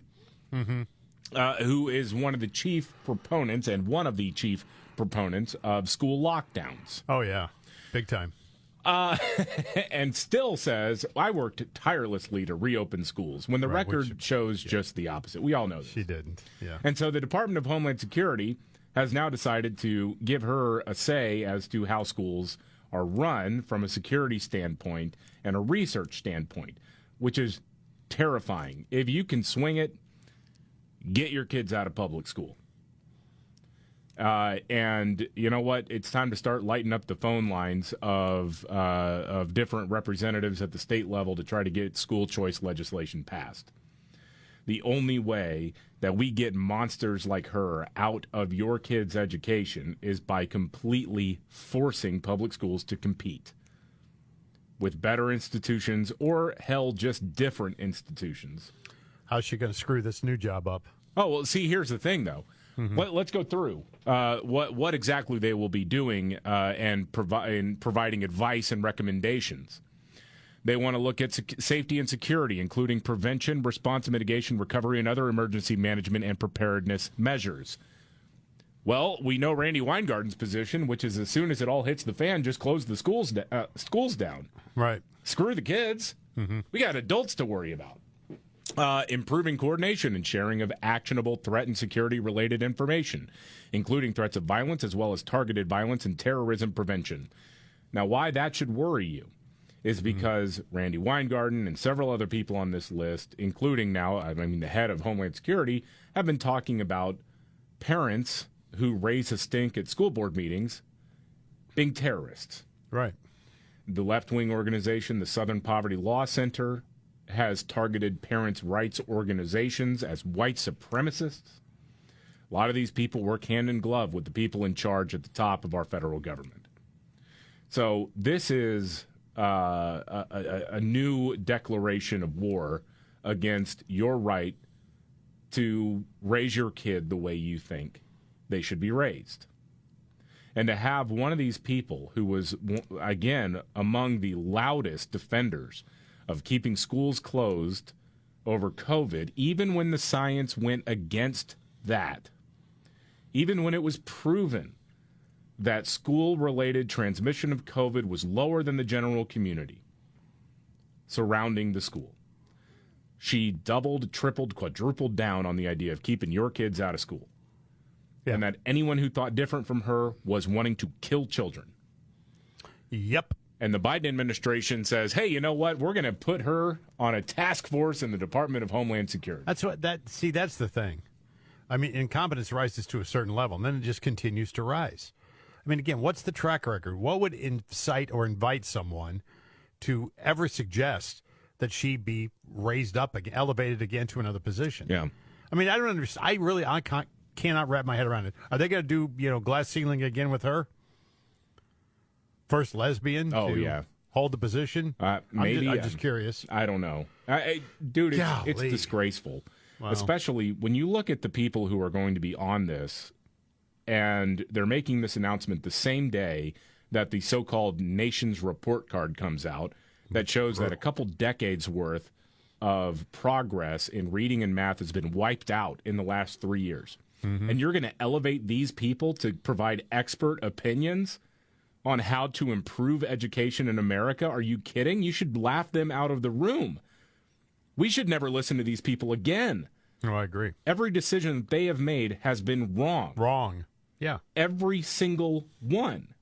who is one of the chief proponents of school lockdowns. Oh, yeah. Big time. And still says, I worked tirelessly to reopen schools, when the record shows just the opposite. We all know this. She didn't, yeah. And so the Department of Homeland Security has now decided to give her a say as to how schools are run from a security standpoint and a research standpoint, which is terrifying. If you can swing it, get your kids out of public school. And you know what? It's time to start lighting up the phone lines of different representatives at the state level to try to get school choice legislation passed. The only way that we get monsters like her out of your kids' education is by completely forcing public schools to compete with better institutions, or hell, just different institutions. How's she going to screw this new job up? Oh, well, see, here's the thing, though. Mm-hmm. Let's go through what exactly they will be doing and providing advice and recommendations. They want to look at safety and security, including prevention, response, mitigation, recovery, and other emergency management and preparedness measures. Well, we know Randy Weingarten's position, which is as soon as it all hits the fan, just close the schools down. Right. Screw the kids. Mm-hmm. We got adults to worry about. Improving coordination and sharing of actionable threat and security-related information, including threats of violence as well as targeted violence and terrorism prevention. Now, why that should worry you is because Randy Weingarten and several other people on this list, including now, the head of Homeland Security, have been talking about parents who raise a stink at school board meetings being terrorists. Right. The left-wing organization, the Southern Poverty Law Center, has targeted parents' rights organizations as white supremacists. A lot of these people work hand in glove with the people in charge at the top of our federal government. So this is a new declaration of war against your right to raise your kid the way you think they should be raised. And to have one of these people who was, again, among the loudest defenders of keeping schools closed over COVID, even when the science went against that, even when it was proven that school-related transmission of COVID was lower than the general community surrounding the school. She doubled, tripled, quadrupled down on the idea of keeping your kids out of school. Yeah. And that anyone who thought different from her was wanting to kill children. Yep. And the Biden administration says, hey, you know what? We're going to put her on a task force in the Department of Homeland Security. That's the thing. I mean, incompetence rises to a certain level, and then it just continues to rise. I mean, again, what's the track record? What would incite or invite someone to ever suggest that she be raised up, elevated again to another position? Yeah. I mean, I don't understand. I cannot wrap my head around it. Are they going to do, glass ceiling again with her? First lesbian? Oh, yeah. Hold the position? Maybe. I'm just curious. I don't know. Dude, it's disgraceful. Wow. Especially when you look at the people who are going to be on this, and they're making this announcement the same day that the so-called Nation's Report Card comes out that shows that a couple decades worth of progress in reading and math has been wiped out in the last 3 years. Mm-hmm. And you're going to elevate these people to provide expert opinions on how to improve education in America? Are you kidding? You should laugh them out of the room. We should never listen to these people again. No, I agree. Every decision that they have made has been wrong. Wrong. Yeah. Every single one.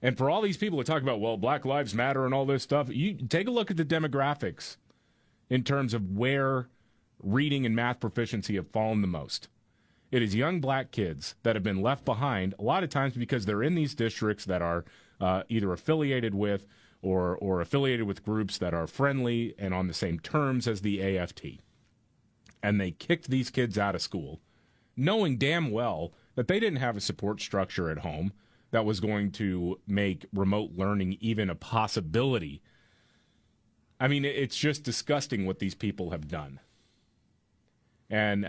And for all these people that talk about, well, Black Lives Matter and all this stuff, you take a look at the demographics in terms of where reading and math proficiency have fallen the most. It is young black kids that have been left behind, a lot of times because they're in these districts that are either affiliated with or affiliated with groups that are friendly and on the same terms as the AFT. And they kicked these kids out of school, knowing damn well that they didn't have a support structure at home that was going to make remote learning even a possibility. I mean, it's just disgusting what these people have done. And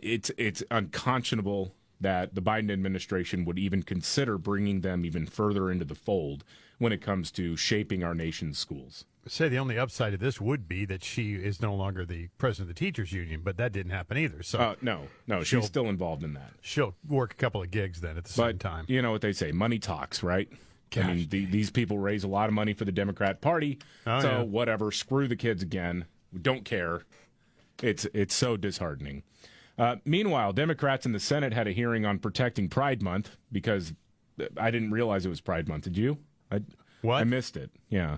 it's unconscionable that the Biden administration would even consider bringing them even further into the fold when it comes to shaping our nation's schools. Say the only upside of this would be that she is no longer the president of the teachers union, but that didn't happen either. So no, she's still involved in that. She'll work a couple of gigs then at the same time. You know what they say, money talks, right? Gosh. I mean, these people raise a lot of money for the Democrat Party, whatever, screw the kids again. We don't care. It's so disheartening. Meanwhile, Democrats in the Senate had a hearing on protecting Pride Month because I didn't realize it was Pride Month. Did you? What? I missed it. Yeah.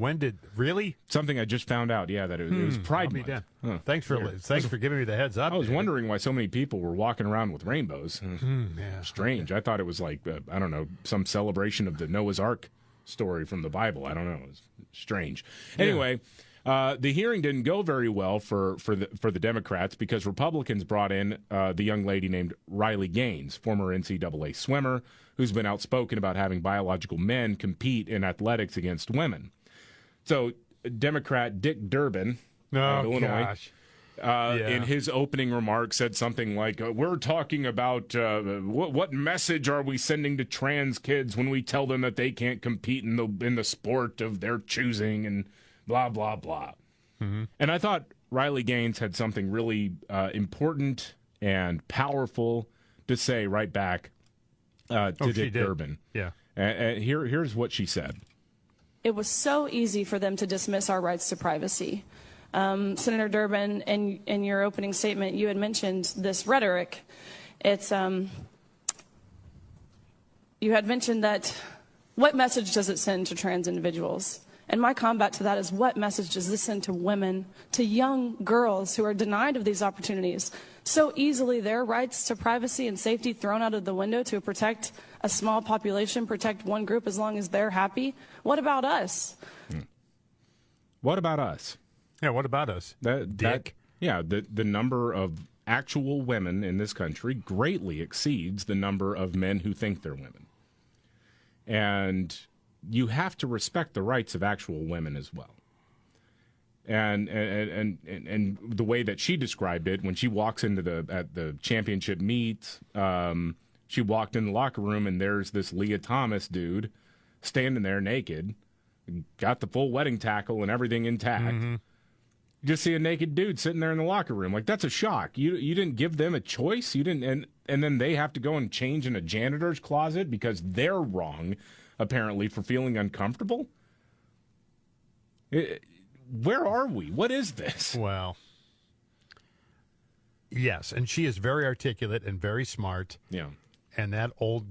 Really? Something I just found out. Yeah, that it was Pride Month. Huh. Thanks for giving me the heads up. I was wondering why so many people were walking around with rainbows. Yeah. Strange. I thought it was like I don't know, some celebration of the Noah's Ark story from the Bible. I don't know. It was strange. Anyway. The hearing didn't go very well for the Democrats because Republicans brought in the young lady named Riley Gaines, former NCAA swimmer, who's been outspoken about having biological men compete in athletics against women. So Democrat Dick Durbin of Illinois, in his opening remarks, said something like, we're talking about what message are we sending to trans kids when we tell them that they can't compete in the sport of their choosing, and blah, blah, blah. Mm-hmm. And I thought Riley Gaines had something really important and powerful to say right back to Dick Durbin. Yeah. And here's what she said. It was so easy for them to dismiss our rights to privacy. Senator Durbin, in your opening statement, you had mentioned this rhetoric. It's you had mentioned that what message does it send to trans individuals? And my combat to that is, what message does this send to women, to young girls who are denied of these opportunities? So easily their rights to privacy and safety thrown out of the window to protect a small population, protect one group as long as they're happy. What about us? What about us? Yeah, what about us? Dick? The number of actual women in this country greatly exceeds the number of men who think they're women. And you have to respect the rights of actual women as well. And the way that she described it, when she walks into at the championship meet, she walked in the locker room and there's this Leah Thomas dude standing there naked, got the full wedding tackle and everything intact. Mm-hmm. You just see a naked dude sitting there in the locker room. Like, that's a shock. You didn't give them a choice. You didn't, and then they have to go and change in a janitor's closet because they're wrong, apparently, for feeling uncomfortable. Where are we? What is this? Well, yes, and she is very articulate and very smart. Yeah. And that old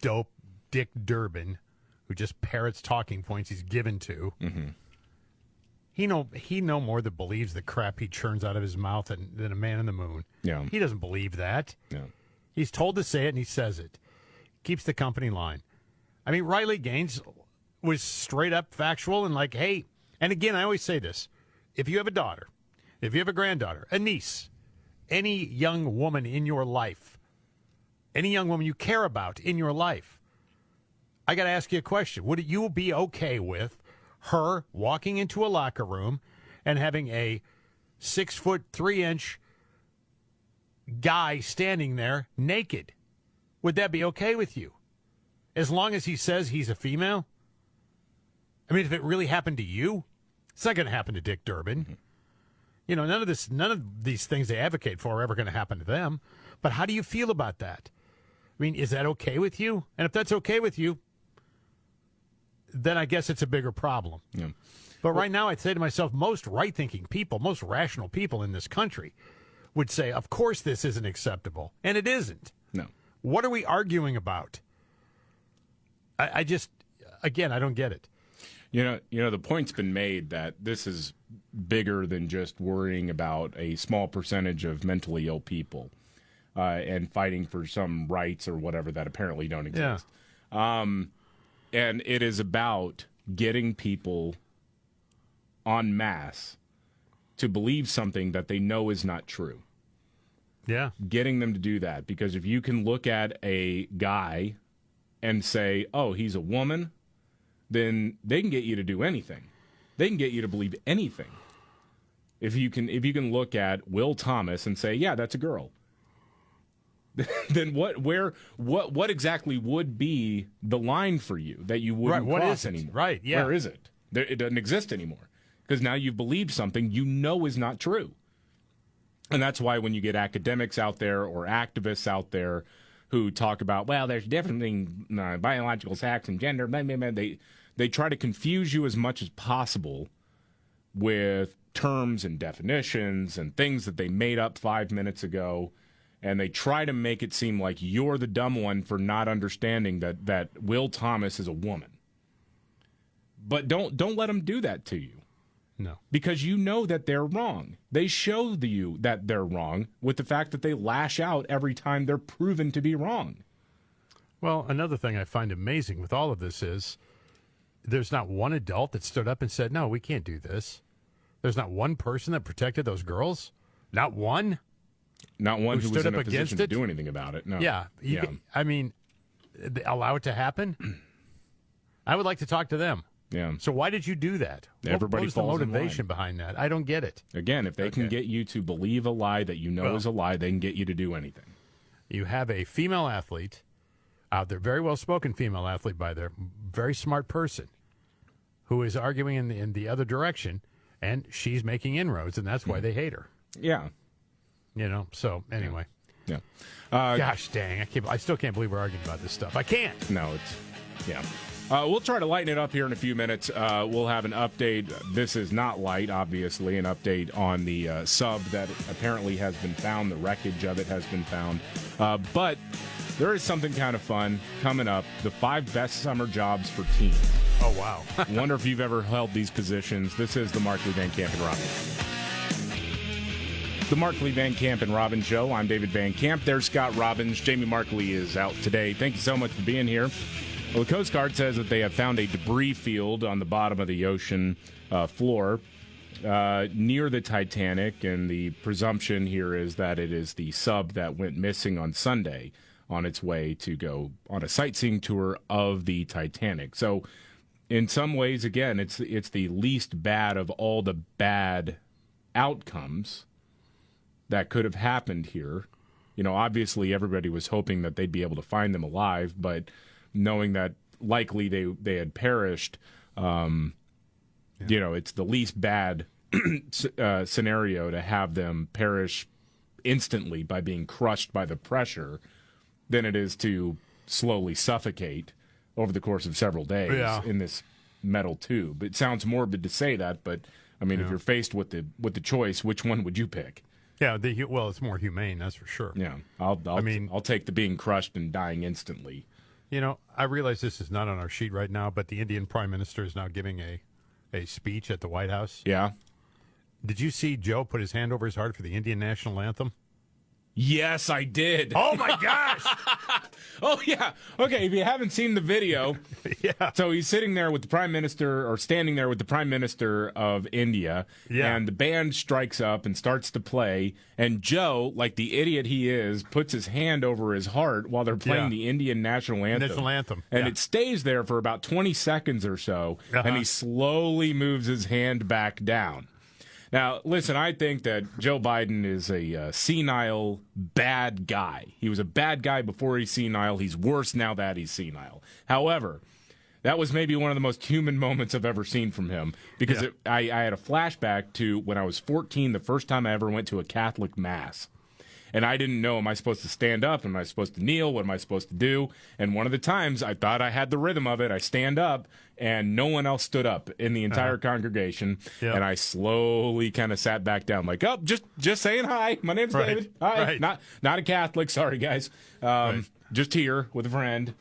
dope Dick Durbin, who just parrots talking points he's given to, he no more than believes the crap he churns out of his mouth than a man in the moon. Yeah. He doesn't believe that. Yeah. He's told to say it, and he says it. Keeps the company line. I mean, Riley Gaines was straight up factual and like, hey, and again, I always say this. If you have a daughter, if you have a granddaughter, a niece, any young woman in your life, any young woman you care about in your life, I got to ask you a question. Would you be okay with her walking into a locker room and having a 6'3" guy standing there naked? Would that be okay with you? As long as he says he's a female? I mean, if it really happened to you, it's not going to happen to Dick Durbin. Mm-hmm. You know, none of these things they advocate for are ever going to happen to them. But how do you feel about that? I mean, is that okay with you? And if that's okay with you, then I guess it's a bigger problem. Yeah. But right now, I'd say to myself, most right-thinking people, most rational people in this country would say, of course this isn't acceptable. And it isn't. No. What are we arguing about? I just, again, I don't get it. You know, the point's been made that this is bigger than just worrying about a small percentage of mentally ill people and fighting for some rights or whatever that apparently don't exist. Yeah. And it is about getting people en masse to believe something that they know is not true. Yeah. Getting them to do that. Because if you can look at a guy and say, oh, he's a woman, then they can get you to do anything. They can get you to believe anything. If you can look at Will Thomas and say, yeah, that's a girl, then what exactly would be the line for you that you wouldn't cross anymore? Right, yeah. Where is it? It doesn't exist anymore. Because now you've believed something you know is not true. And that's why when you get academics out there or activists out there who talk about, well, there's different things, biological sex and gender, blah, blah, blah, they try to confuse you as much as possible with terms and definitions and things that they made up 5 minutes ago. And they try to make it seem like you're the dumb one for not understanding that Will Thomas is a woman. But don't let them do that to you. No. Because you know that they're wrong. They show you that they're wrong with the fact that they lash out every time they're proven to be wrong. Well, another thing I find amazing with all of this is there's not one adult that stood up and said, no, we can't do this. There's not one person that protected those girls. Not one. Not one who was in a position to it? do anything about it. No. Yeah. I mean, allow it to happen? I would like to talk to them. Yeah. So why did you do that? Everybody what was the falls motivation in line behind that? I don't get it. Again, if they can get you to believe a lie that you know is a lie, they can get you to do anything. You have a female athlete out there, very well-spoken female athlete by there, very smart person, who is arguing in the other direction, and she's making inroads, and that's why they hate her. Yeah. So anyway. Yeah. Gosh dang, I still can't believe we're arguing about this stuff. I can't. No, yeah. We'll try to lighten it up here in a few minutes. We'll have an update. This is not light, obviously, an update on the sub that apparently has been found. The wreckage of it has been found. But there is something kind of fun coming up. The 5 best summer jobs for teens. Oh, wow. Wonder if you've ever held these positions. This is the Markley, Van Camp, and Robbins. The Markley, Van Camp, and Robbins Show. I'm David Van Camp. There's Scott Robbins. Jamie Markley is out today. Thank you so much for being here. Well, the Coast Guard says that they have found a debris field on the bottom of the ocean floor near the Titanic, and the presumption here is that it is the sub that went missing on Sunday on its way to go on a sightseeing tour of the Titanic. So in some ways, again, it's the least bad of all the bad outcomes that could have happened here. Obviously everybody was hoping that they'd be able to find them alive, but knowing that likely they had perished, it's the least bad scenario to have them perish instantly by being crushed by the pressure than it is to slowly suffocate over the course of several days in this metal tube. It sounds morbid to say that, but I mean, if you're faced with the choice, which one would you pick? Yeah, well, it's more humane, that's for sure. Yeah, I'll take the being crushed and dying instantly. I realize this is not on our sheet right now, but the Indian Prime Minister is now giving a speech at the White House. Yeah. Did you see Joe put his hand over his heart for the Indian national anthem? Yes, I did. Oh, my gosh. Oh, yeah. Okay, if you haven't seen the video. Yeah. So he's sitting there with the Prime Minister, or standing there with the Prime Minister of India. Yeah. And the band strikes up and starts to play. And Joe, like the idiot he is, puts his hand over his heart while they're playing the Indian national anthem. National anthem. And it stays there for about 20 seconds or so. And he slowly moves his hand back down. Now, listen, I think that Joe Biden is a senile, bad guy. He was a bad guy before he's senile. He's worse now that he's senile. However, that was maybe one of the most human moments I've ever seen from him, because I had a flashback to when I was 14, the first time I ever went to a Catholic Mass. And I didn't know, am I supposed to stand up? Am I supposed to kneel? What am I supposed to do? And one of the times I thought I had the rhythm of it. I stand up, and no one else stood up in the entire congregation. Yep. And I slowly kind of sat back down, like, oh, just saying hi. My name's David. Hi. Not a Catholic. Sorry, guys. Just here with a friend.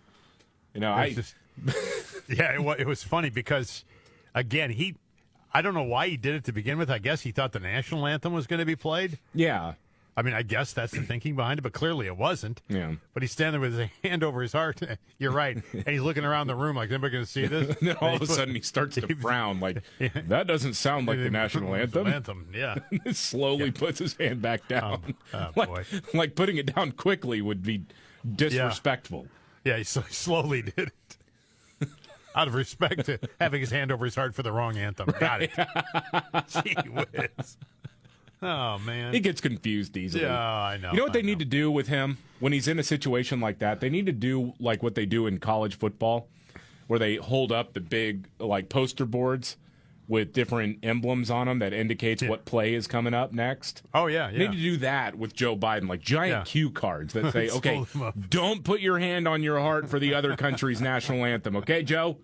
It was funny because, again, I don't know why he did it to begin with. I guess he thought the national anthem was going to be played. Yeah. I mean, I guess that's the thinking behind it, but clearly it wasn't. Yeah. But he's standing there with his hand over his heart. You're right. And he's looking around the room like, is anybody going to see this? And then all of a sudden he starts to frown like, that doesn't sound like the national anthem. Yeah. He slowly puts his hand back down. Boy. Like putting it down quickly would be disrespectful. Yeah, he slowly did it. Out of respect to having his hand over his heart for the wrong anthem. Got it. Gee whiz. Oh, man. He gets confused easily. Yeah, I know. You know what they need to do with him when he's in a situation like that? They need to do like what they do in college football, where they hold up the big like poster boards with different emblems on them that indicates what play is coming up next. Oh, yeah. They need to do that with Joe Biden, like giant cue cards that say, okay, don't put your hand on your heart for the other country's national anthem. Okay, Joe?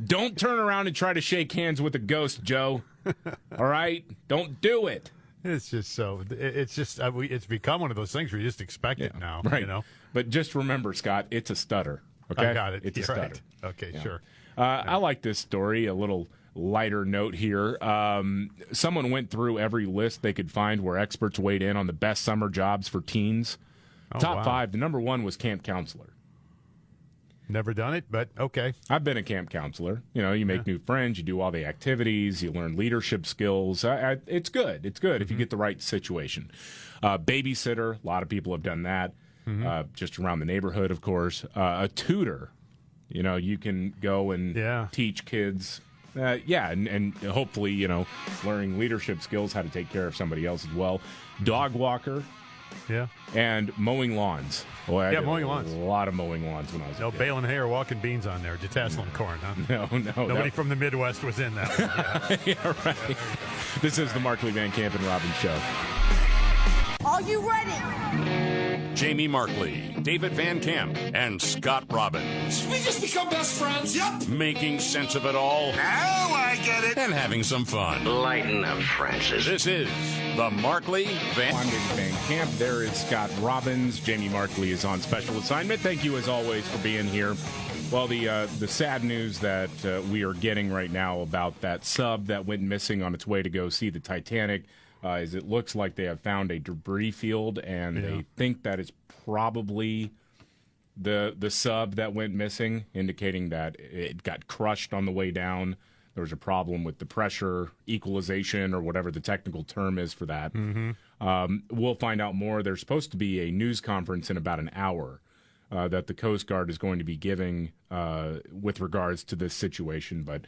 Don't turn around and try to shake hands with a ghost, Joe. All right? Don't do it. It's just it's become one of those things where you just expect it now. Right. You know? But just remember, Scott, it's a stutter. Okay, I got it. It's a stutter. Right. Okay, sure. I like this story. A little lighter note here. Someone went through every list they could find where experts weighed in on the best summer jobs for teens. Top 5. The number 1 was camp counselor. Never done it, but okay. I've been a camp counselor. You make new friends, you do all the activities, you learn leadership skills. It's good. It's good if you get the right situation. Babysitter, a lot of people have done that, just around the neighborhood, of course. A tutor, you can go and teach kids. And hopefully, learning leadership skills, how to take care of somebody else as well. Dog walker. Yeah. And mowing lawns. Boy, mowing lawns. A lot of mowing lawns when I was a kid. baling hay or walking beans on there, detasseling corn, huh? No. Nobody from the Midwest was in that one. Yeah, right. This is the Markley, Van Camp, and Robbins Show. Are you ready? Jamie Markley, David Van Camp, and Scott Robbins. We just become best friends. Yep. Making sense of it all. Now I get it. And having some fun. Lighten up, Francis. This is the Markley Van... I'm David Van Camp. There is Scott Robbins. Jamie Markley is on special assignment. Thank you, as always, for being here. Well, the sad news that we are getting right now about that sub that went missing on its way to go see the Titanic is it looks like they have found a debris field, and they think that it's probably the sub that went missing, indicating that it got crushed on the way down. There was a problem with the pressure equalization, or whatever the technical term is for that. We'll find out more. There's supposed to be a news conference in about an hour that the Coast Guard is going to be giving with regards to this situation. But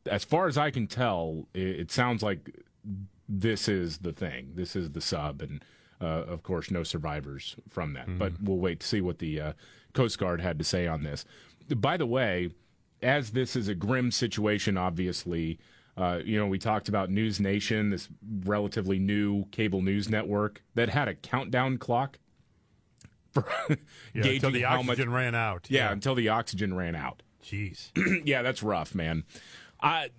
as far as I can tell, it sounds like this is the thing. This is the sub, and of course, no survivors from that. But we'll wait to see what the Coast Guard had to say on this. By the way, as this is a grim situation, obviously, we talked about News Nation, this relatively new cable news network that had a countdown clock for gauging until the how oxygen much, ran out. Yeah, until the oxygen ran out. Jeez. Yeah, that's rough, man. But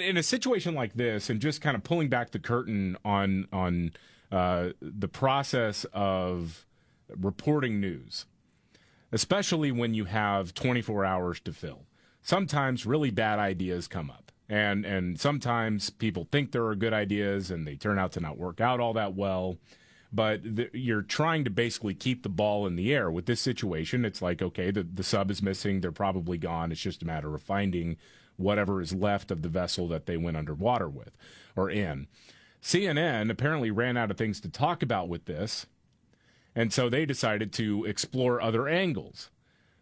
in a situation like this, and just kind of pulling back the curtain on the process of reporting news, especially when you have 24 hours to fill, sometimes really bad ideas come up, and sometimes people think there are good ideas and they turn out to not work out all that well. But you're trying to basically keep the ball in the air. With this situation, it's like, okay, the sub is missing. They're probably gone. It's just a matter of finding whatever is left of the vessel that they went underwater with or in. CNN apparently ran out of things to talk about with this, and so they decided to explore other angles.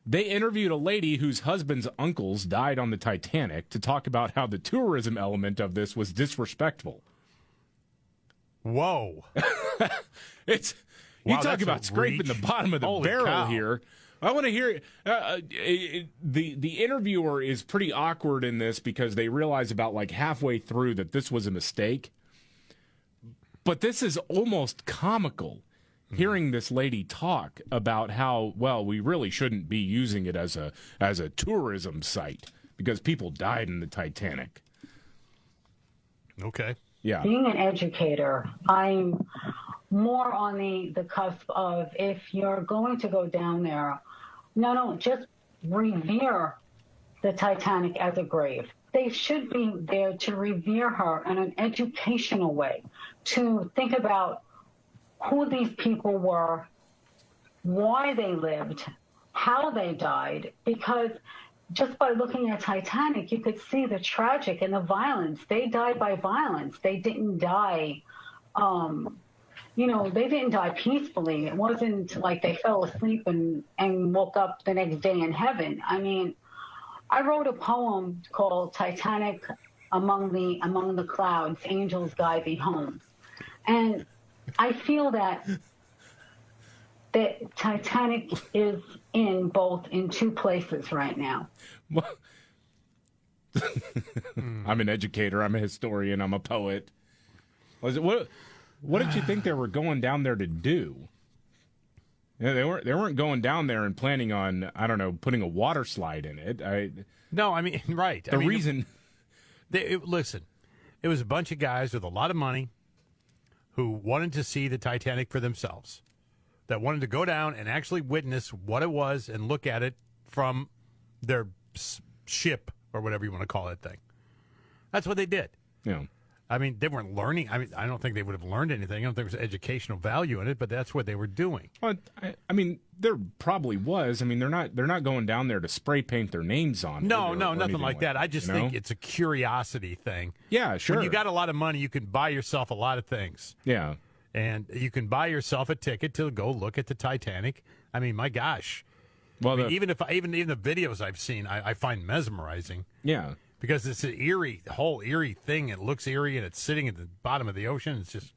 They interviewed a lady whose husband's uncles died on the Titanic to talk about how the tourism element of this was disrespectful. Whoa. You talk about scraping the bottom of the barrel here. I want to hear the interviewer is pretty awkward in this because they realize about like halfway through that this was a mistake. But this is almost comical, hearing this lady talk about how, well, we really shouldn't be using it as a tourism site because people died in the Titanic. Okay. Yeah. Being an educator, I'm more on the cusp of, if you're going to go down there, no, just revere the Titanic as a grave. They should be there to revere her in an educational way, to think about who these people were, why they lived, how they died, because just by looking at Titanic, you could see the tragic and the violence. They died by violence. They didn't die, they didn't die peacefully. It wasn't like they fell asleep and woke up the next day in heaven. I mean, I wrote a poem called Titanic Among the Clouds, Angels Guide Thee Home. And I feel that Titanic is in two places right now. I'm an educator. I'm a historian. I'm a poet. What did you think they were going down there to do? Yeah, they weren't going down there and planning on, I don't know, putting a water slide in it. Right. Listen, it was a bunch of guys with a lot of money who wanted to see the Titanic for themselves. that wanted to go down and actually witness what it was and look at it from their ship or whatever you want to call that thing. That's what they did. Yeah. I mean, they weren't learning. I mean, I don't think they would have learned anything. I don't think there was educational value in it, but that's what they were doing. Well, I mean, there probably was. I mean, they're not going down there to spray paint their names on. No, nothing like that. I just think it's a curiosity thing. Yeah, sure. When you got a lot of money, you can buy yourself a lot of things. Yeah. And you can buy yourself a ticket to go look at the Titanic. I mean, my gosh. Well, I mean, even the videos I've seen, I find mesmerizing. Yeah. Because it's an eerie, whole eerie thing. It looks eerie, and it's sitting at the bottom of the ocean. It's just,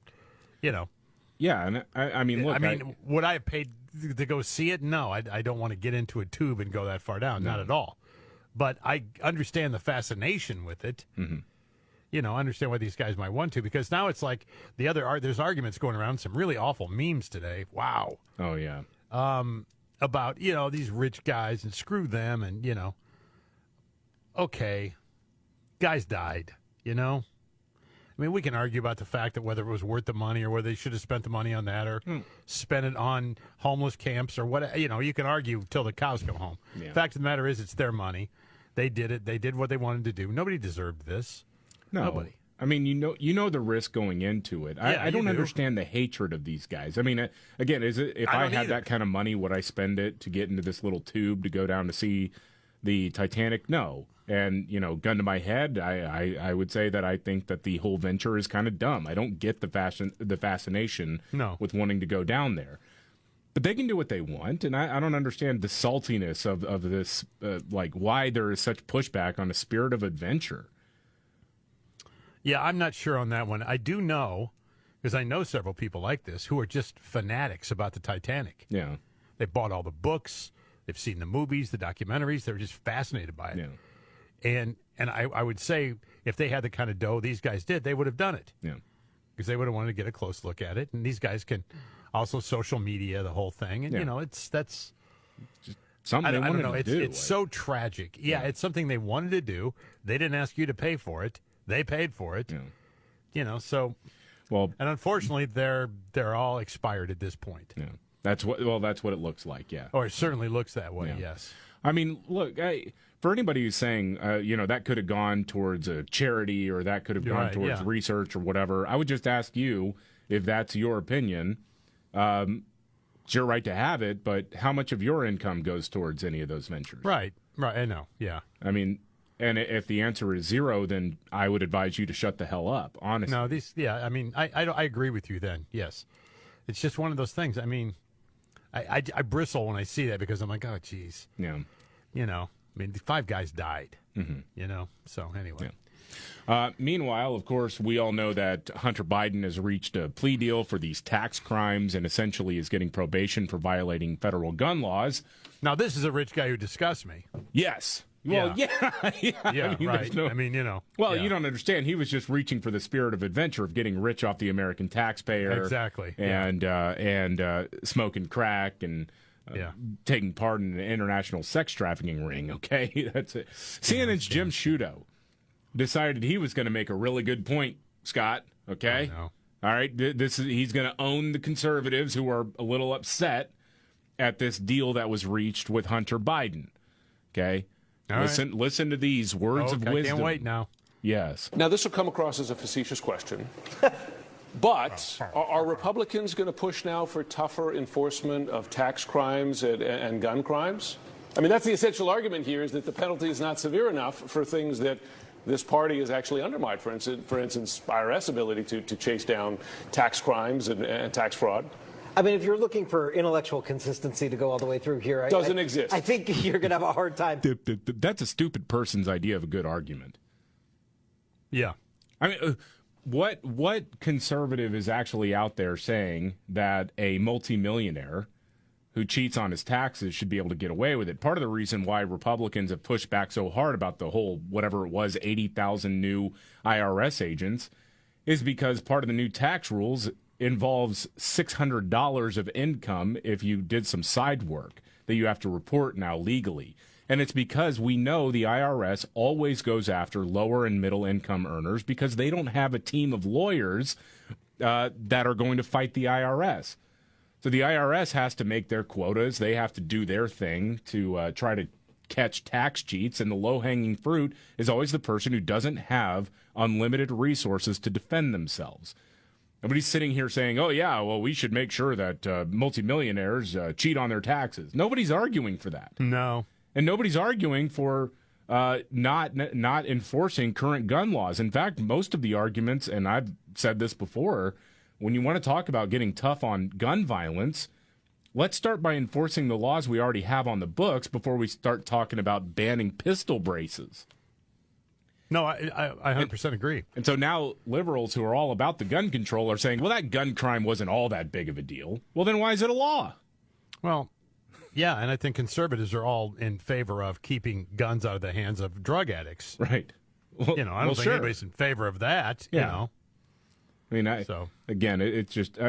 Yeah, and I mean, look. Would I have paid to go see it? No, I don't want to get into a tube and go that far down. Not at all. But I understand the fascination with it. Mm-hmm. I understand why these guys might want to, because now it's like there's arguments going around, some really awful memes today. Wow. Oh, yeah. About, these rich guys and screw them and, okay. Guys died, I mean, we can argue about the fact that whether it was worth the money or whether they should have spent the money on that or spent it on homeless camps or what. You can argue till the cows come home. Yeah. Fact of the matter is, it's their money. They did it. They did what they wanted to do. Nobody deserved this. No. Nobody. I mean, you know the risk going into it. I don't understand the hatred of these guys. I mean, again, if I had that kind of money, would I spend it to get into this little tube to go down to see the Titanic? No. And, gun to my head, I would say that I think that the whole venture is kind of dumb. I don't get the fascination with wanting to go down there. But they can do what they want, and I don't understand the saltiness of this, why there is such pushback on a spirit of adventure. Yeah, I'm not sure on that one. I do know, because I know several people like this, who are just fanatics about the Titanic. Yeah. They bought all the books. They've seen the movies, the documentaries. They're just fascinated by it. Yeah. And I would say if they had the kind of dough these guys did, they would have done it. Yeah. Because they would have wanted to get a close look at it. And these guys can also social media the whole thing. And, that's just something they wanted to do. It's so tragic. Yeah, it's something they wanted to do. They didn't ask you to pay for it. They paid for it. Yeah. So. Well, and unfortunately, they're all expired at this point. Yeah. That's what it looks like, yeah. Or it certainly looks that way, yes. I mean, look, for anybody who's saying, that could have gone towards a charity or that could have gone towards research or whatever, I would just ask you, if that's your opinion, it's your right to have it, but how much of your income goes towards any of those ventures? Right, I know, yeah. I mean, and if the answer is zero, then I would advise you to shut the hell up, honestly. No, I mean, I agree with you then, yes. It's just one of those things. I mean, I bristle when I see that because I'm like, oh, geez. Yeah. I mean, the 5 guys died, so anyway. Yeah. Meanwhile, of course, we all know that Hunter Biden has reached a plea deal for these tax crimes and essentially is getting probation for violating federal gun laws. Now, this is a rich guy who disgusts me. Yes. Well, yeah. I mean, right. Well, you don't understand. He was just reaching for the spirit of adventure of getting rich off the American taxpayer. Exactly. And smoking crack and taking part in an international sex trafficking ring. Okay, that's it. CNN's Jim Sciutto decided he was going to make a really good point, Scott. Okay. Oh, no. All right. He's going to own the conservatives who are a little upset at this deal that was reached with Hunter Biden. Okay. Listen to these words of wisdom. I can't wait now. Yes. Now, this will come across as a facetious question, but are Republicans going to push now for tougher enforcement of tax crimes and gun crimes? I mean, that's the essential argument here, is that the penalty is not severe enough for things that this party has actually undermined. For instance, IRS ability to chase down tax crimes and tax fraud. I mean, if you're looking for intellectual consistency to go all the way through here, doesn't exist. I think you're going to have a hard time. That's a stupid person's idea of a good argument. Yeah. I mean, what conservative is actually out there saying that a multimillionaire who cheats on his taxes should be able to get away with it? Part of the reason why Republicans have pushed back so hard about the whole, whatever it was, 80,000 new IRS agents is because part of the new tax rules involves $600 of income if you did some side work that you have to report now legally. And it's because we know the IRS always goes after lower and middle income earners because they don't have a team of lawyers that are going to fight the IRS. So the IRS has to make their quotas. They have to do their thing to try to catch tax cheats, and the low-hanging fruit is always the person who doesn't have unlimited resources to defend themselves. Nobody's sitting here saying, oh, yeah, well, we should make sure that multimillionaires cheat on their taxes. Nobody's arguing for that. No. And nobody's arguing for not enforcing current gun laws. In fact, most of the arguments, and I've said this before, when you want to talk about getting tough on gun violence, let's start by enforcing the laws we already have on the books before we start talking about banning pistol braces. No, I 100% agree. And so now liberals who are all about the gun control are saying, well, that gun crime wasn't all that big of a deal. Well, then why is it a law? Well, yeah, and I think conservatives are all in favor of keeping guns out of the hands of drug addicts. Right. Well, I don't think anybody's in favor of that, Yeah. you know. I mean, it's just,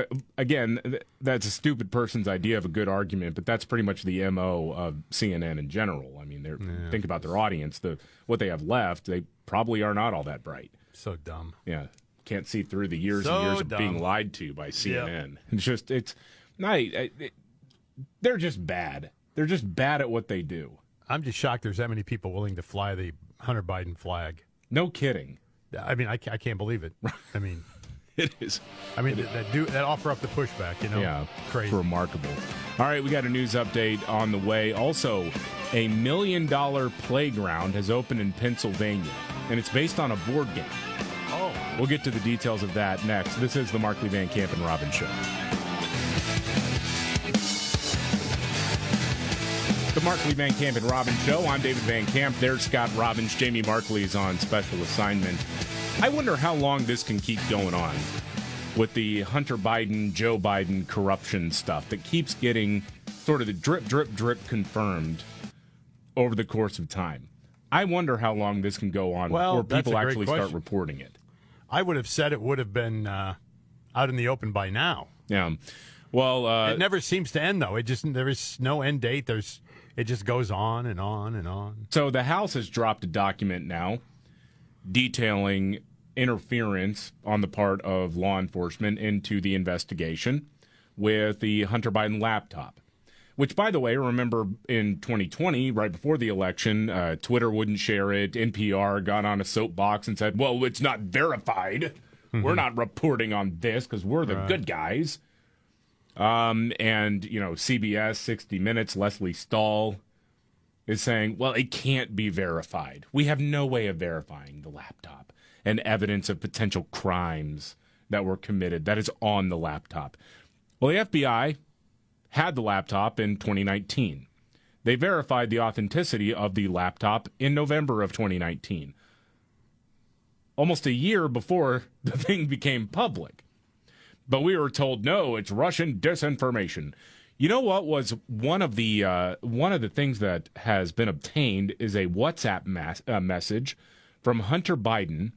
that's a stupid person's idea of a good argument, but that's pretty much the MO of CNN in general. I mean, think about their audience. What they have left, they probably are not all that bright. So dumb. Yeah. Can't see through the years and years of being lied to by CNN. Yep. They're just bad. They're just bad at what they do. I'm just shocked there's that many people willing to fly the Hunter Biden flag. No kidding. I mean, I can't believe it. I mean... It is. I mean, that offer up the pushback, you know? Yeah, crazy. It's remarkable. All right, we got a news update on the way. Also, a $1 million playground has opened in Pennsylvania, and it's based on a board game. Oh. We'll get to the details of that next. This is the Markley, Van Camp, and Robbins Show. The Markley, Van Camp, and Robbins Show. I'm David Van Camp. There's Scott Robbins. Jamie Markley is on special assignment. I wonder how long this can keep going on with the Hunter Biden, Joe Biden corruption stuff that keeps getting sort of the drip, drip, drip confirmed over the course of time. I wonder how long this can go on before people actually start reporting it. I would have said it would have been out in the open by now. Yeah. Well, it never seems to end, though. There is no end date. It just goes on and on and on. So the House has dropped a document now detailing interference on the part of law enforcement into the investigation with the Hunter Biden laptop, which, by the way, remember in 2020, right before the election, Twitter wouldn't share it. NPR got on a soapbox and said, well, it's not verified. Mm-hmm. We're not reporting on this because we're the good guys. And, CBS, 60 Minutes, Leslie Stahl is saying, well, it can't be verified. We have no way of verifying the laptop and evidence of potential crimes that were committed that is on the laptop. Well, the FBI had the laptop in 2019. They verified the authenticity of the laptop in November of 2019, almost a year before the thing became public. But we were told, no, it's Russian disinformation. You know what was one of the things that has been obtained is a WhatsApp message from Hunter Biden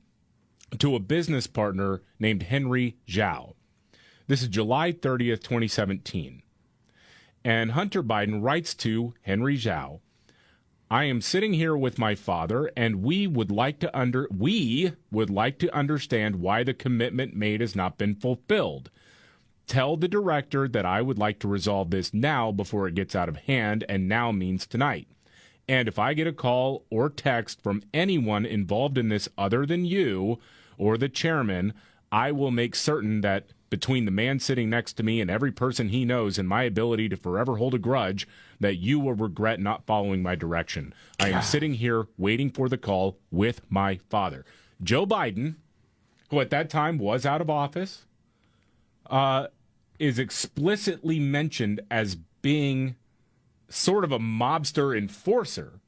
to a business partner named Henry Zhao. This is July 30th, 2017. And Hunter Biden writes to Henry Zhao, I am sitting here with my father, and we would like to understand why the commitment made has not been fulfilled. Tell the director that I would like to resolve this now before it gets out of hand, and now means tonight. And if I get a call or text from anyone involved in this other than you or the chairman, I will make certain that between the man sitting next to me and every person he knows and my ability to forever hold a grudge, that you will regret not following my direction. I am sitting here waiting for the call with my father. Joe Biden, who at that time was out of office, is explicitly mentioned as being sort of a mobster enforcer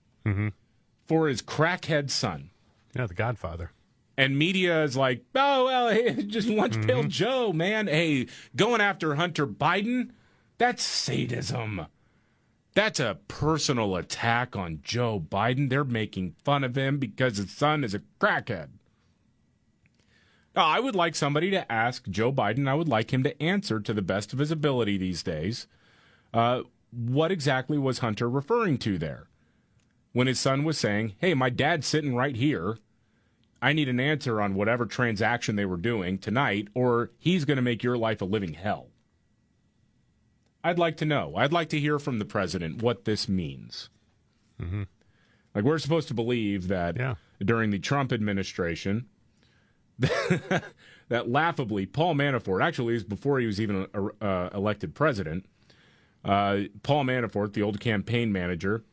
for his crackhead son. Yeah, the Godfather. And media is like, oh, well, hey, just lunch-pail Joe, man. Hey, going after Hunter Biden, that's sadism. That's a personal attack on Joe Biden. They're making fun of him because his son is a crackhead. Now, I would like somebody to ask Joe Biden, I would like him to answer to the best of his ability these days, what exactly was Hunter referring to there? When his son was saying, hey, my dad's sitting right here. I need an answer on whatever transaction they were doing tonight, or he's going to make your life a living hell. I'd like to know. I'd like to hear from the president what this means. Mm-hmm. Like, we're supposed to believe that during the Trump administration, that laughably, Paul Manafort, actually, it was before he was even elected president, Paul Manafort, the old campaign manager,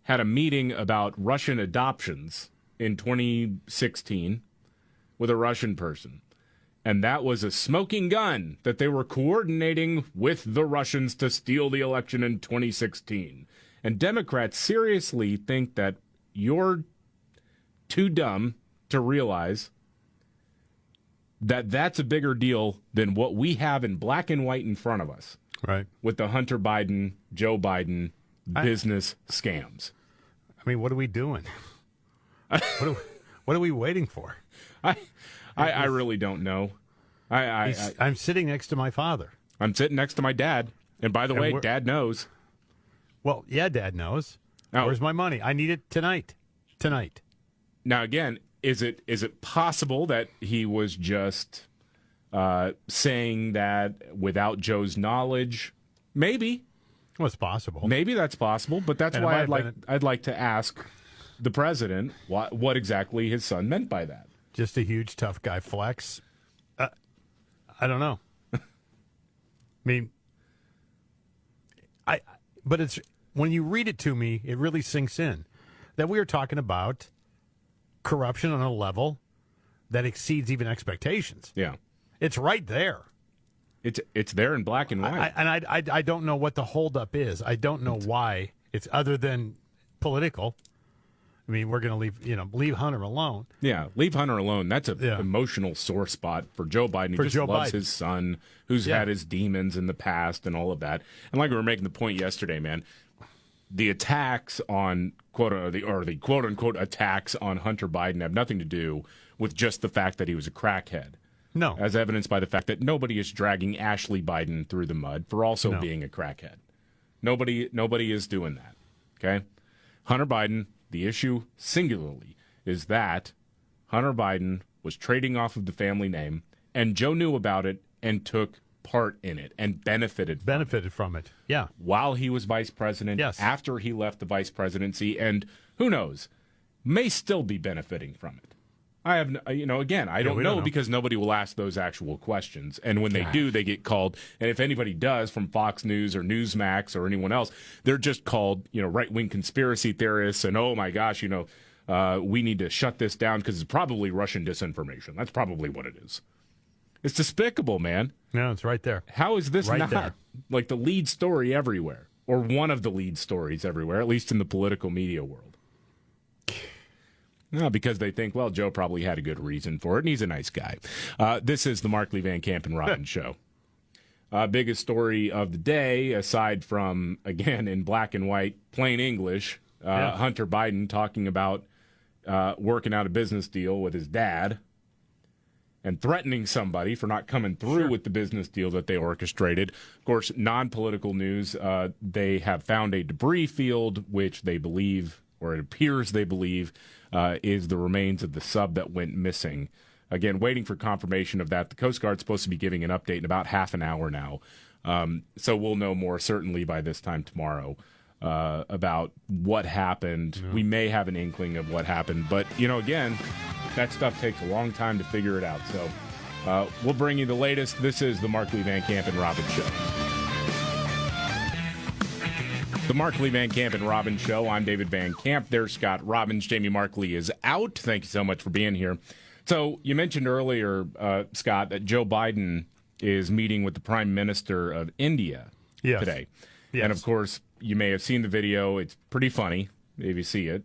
had a meeting about Russian adoptions in 2016 with a Russian person. And that was a smoking gun that they were coordinating with the Russians to steal the election in 2016. And Democrats seriously think that you're too dumb to realize that that's a bigger deal than what we have in black and white in front of us. Right. With the Hunter Biden, Joe Biden business scams. I mean, what are we doing? What are we waiting for? I really don't know. I'm sitting next to my father. I'm sitting next to my dad. And by the way, Dad knows. Well, yeah, Dad knows. Oh. Where's my money? I need it tonight. Tonight. Now, again, is it possible that he was just saying that without Joe's knowledge? Maybe. Well, it's possible. Maybe that's possible, but that's why I'd like to ask the president what exactly his son meant by that. Just a huge tough guy flex. I don't know. I mean, but it's when you read it to me, it really sinks in that we are talking about corruption on a level that exceeds even expectations. Yeah, it's right there. It's there in black and white. I don't know what the holdup is. I don't know why it's other than political. I mean, we're going to leave Hunter alone. Yeah, leave Hunter alone. That's an emotional sore spot for Joe Biden. He just loves his son, who's had his demons in the past and all of that. And like we were making the point yesterday, man, the attacks on the quote unquote attacks on Hunter Biden have nothing to do with just the fact that he was a crackhead. No, as evidenced by the fact that nobody is dragging Ashley Biden through the mud for also being a crackhead. Nobody is doing that. Okay, Hunter Biden. The issue, singularly, is that Hunter Biden was trading off of the family name, and Joe knew about it and took part in it and benefited from it. Yeah. While he was vice president, after he left the vice presidency, and who knows, may still be benefiting from it. I have, again, I don't know because nobody will ask those actual questions. And when they do, they get called. And if anybody does from Fox News or Newsmax or anyone else, they're just called, right-wing conspiracy theorists. And, oh, my gosh, we need to shut this down because it's probably Russian disinformation. That's probably what it is. It's despicable, man. No, it's right there. How is this not there. Like the lead story everywhere or one of the lead stories everywhere, at least in the political media world? No, because they think, well, Joe probably had a good reason for it, and he's a nice guy. This is the Markley, Van Camp, and Robbins show. Biggest story of the day, aside from, again, in black and white, plain English, Hunter Biden talking about working out a business deal with his dad and threatening somebody for not coming through with the business deal that they orchestrated. Of course, non-political news, they have found a debris field, which they believe, or it appears they believe, is the remains of the sub that went missing. Again, waiting for confirmation of that. The Coast Guard's supposed to be giving an update in about half an hour now. So we'll know more certainly by this time tomorrow about what happened. Yeah. We may have an inkling of what happened. But, again, that stuff takes a long time to figure it out. So we'll bring you the latest. This is the Markley, Van Camp, and Robbins show. The Markley, Van Camp, and Robbins show. I'm David Van Camp. There's Scott Robbins. Jamie Markley is out. Thank you so much for being here. So you mentioned earlier, Scott, that Joe Biden is meeting with the Prime Minister of India today. Yes. And, of course, you may have seen the video. It's pretty funny, if you see it,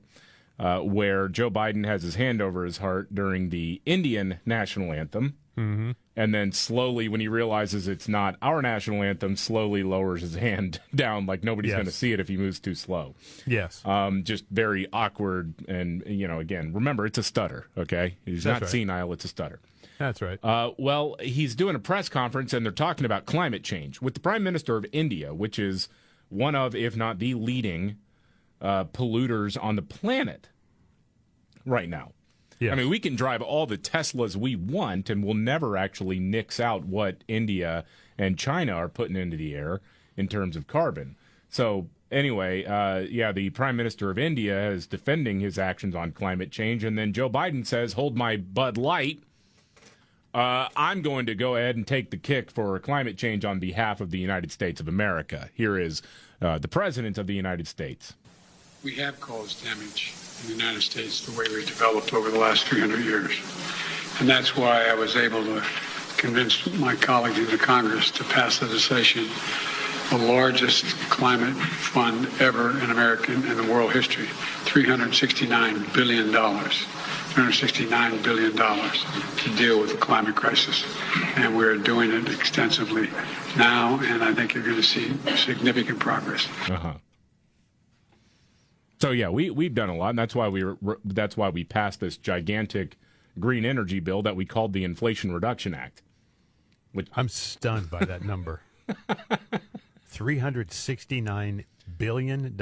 where Joe Biden has his hand over his heart during the Indian national anthem. Mm-hmm. And then slowly, when he realizes it's not our national anthem, slowly lowers his hand down like nobody's going to see it if he moves too slow. Yes. Just very awkward. And, again, remember, it's a stutter, okay? He's not senile, it's a stutter. That's right. Well, he's doing a press conference, and they're talking about climate change with the Prime Minister of India, which is one of, if not the leading polluters on the planet right now. Yes. I mean, we can drive all the Teslas we want, and we'll never actually nix out what India and China are putting into the air. in terms of carbon. So anyway, the Prime Minister of India is defending his actions on climate change, and then Joe Biden says, hold my Bud Light. I'm going to go ahead and take the kick for climate change on behalf of the United States of America. Here is the President of the United States. We have caused damage in the United States the way we've developed over the last 300 years. And that's why I was able to convince my colleagues in the Congress to pass legislation, the largest climate fund ever in American and the world history, $369 billion. $369 billion to deal with the climate crisis. And we're doing it extensively now, and I think you're going to see significant progress. So yeah, we've done a lot, and that's why we passed this gigantic green energy bill that we called the Inflation Reduction Act. Which I'm stunned by that number. $369 billion.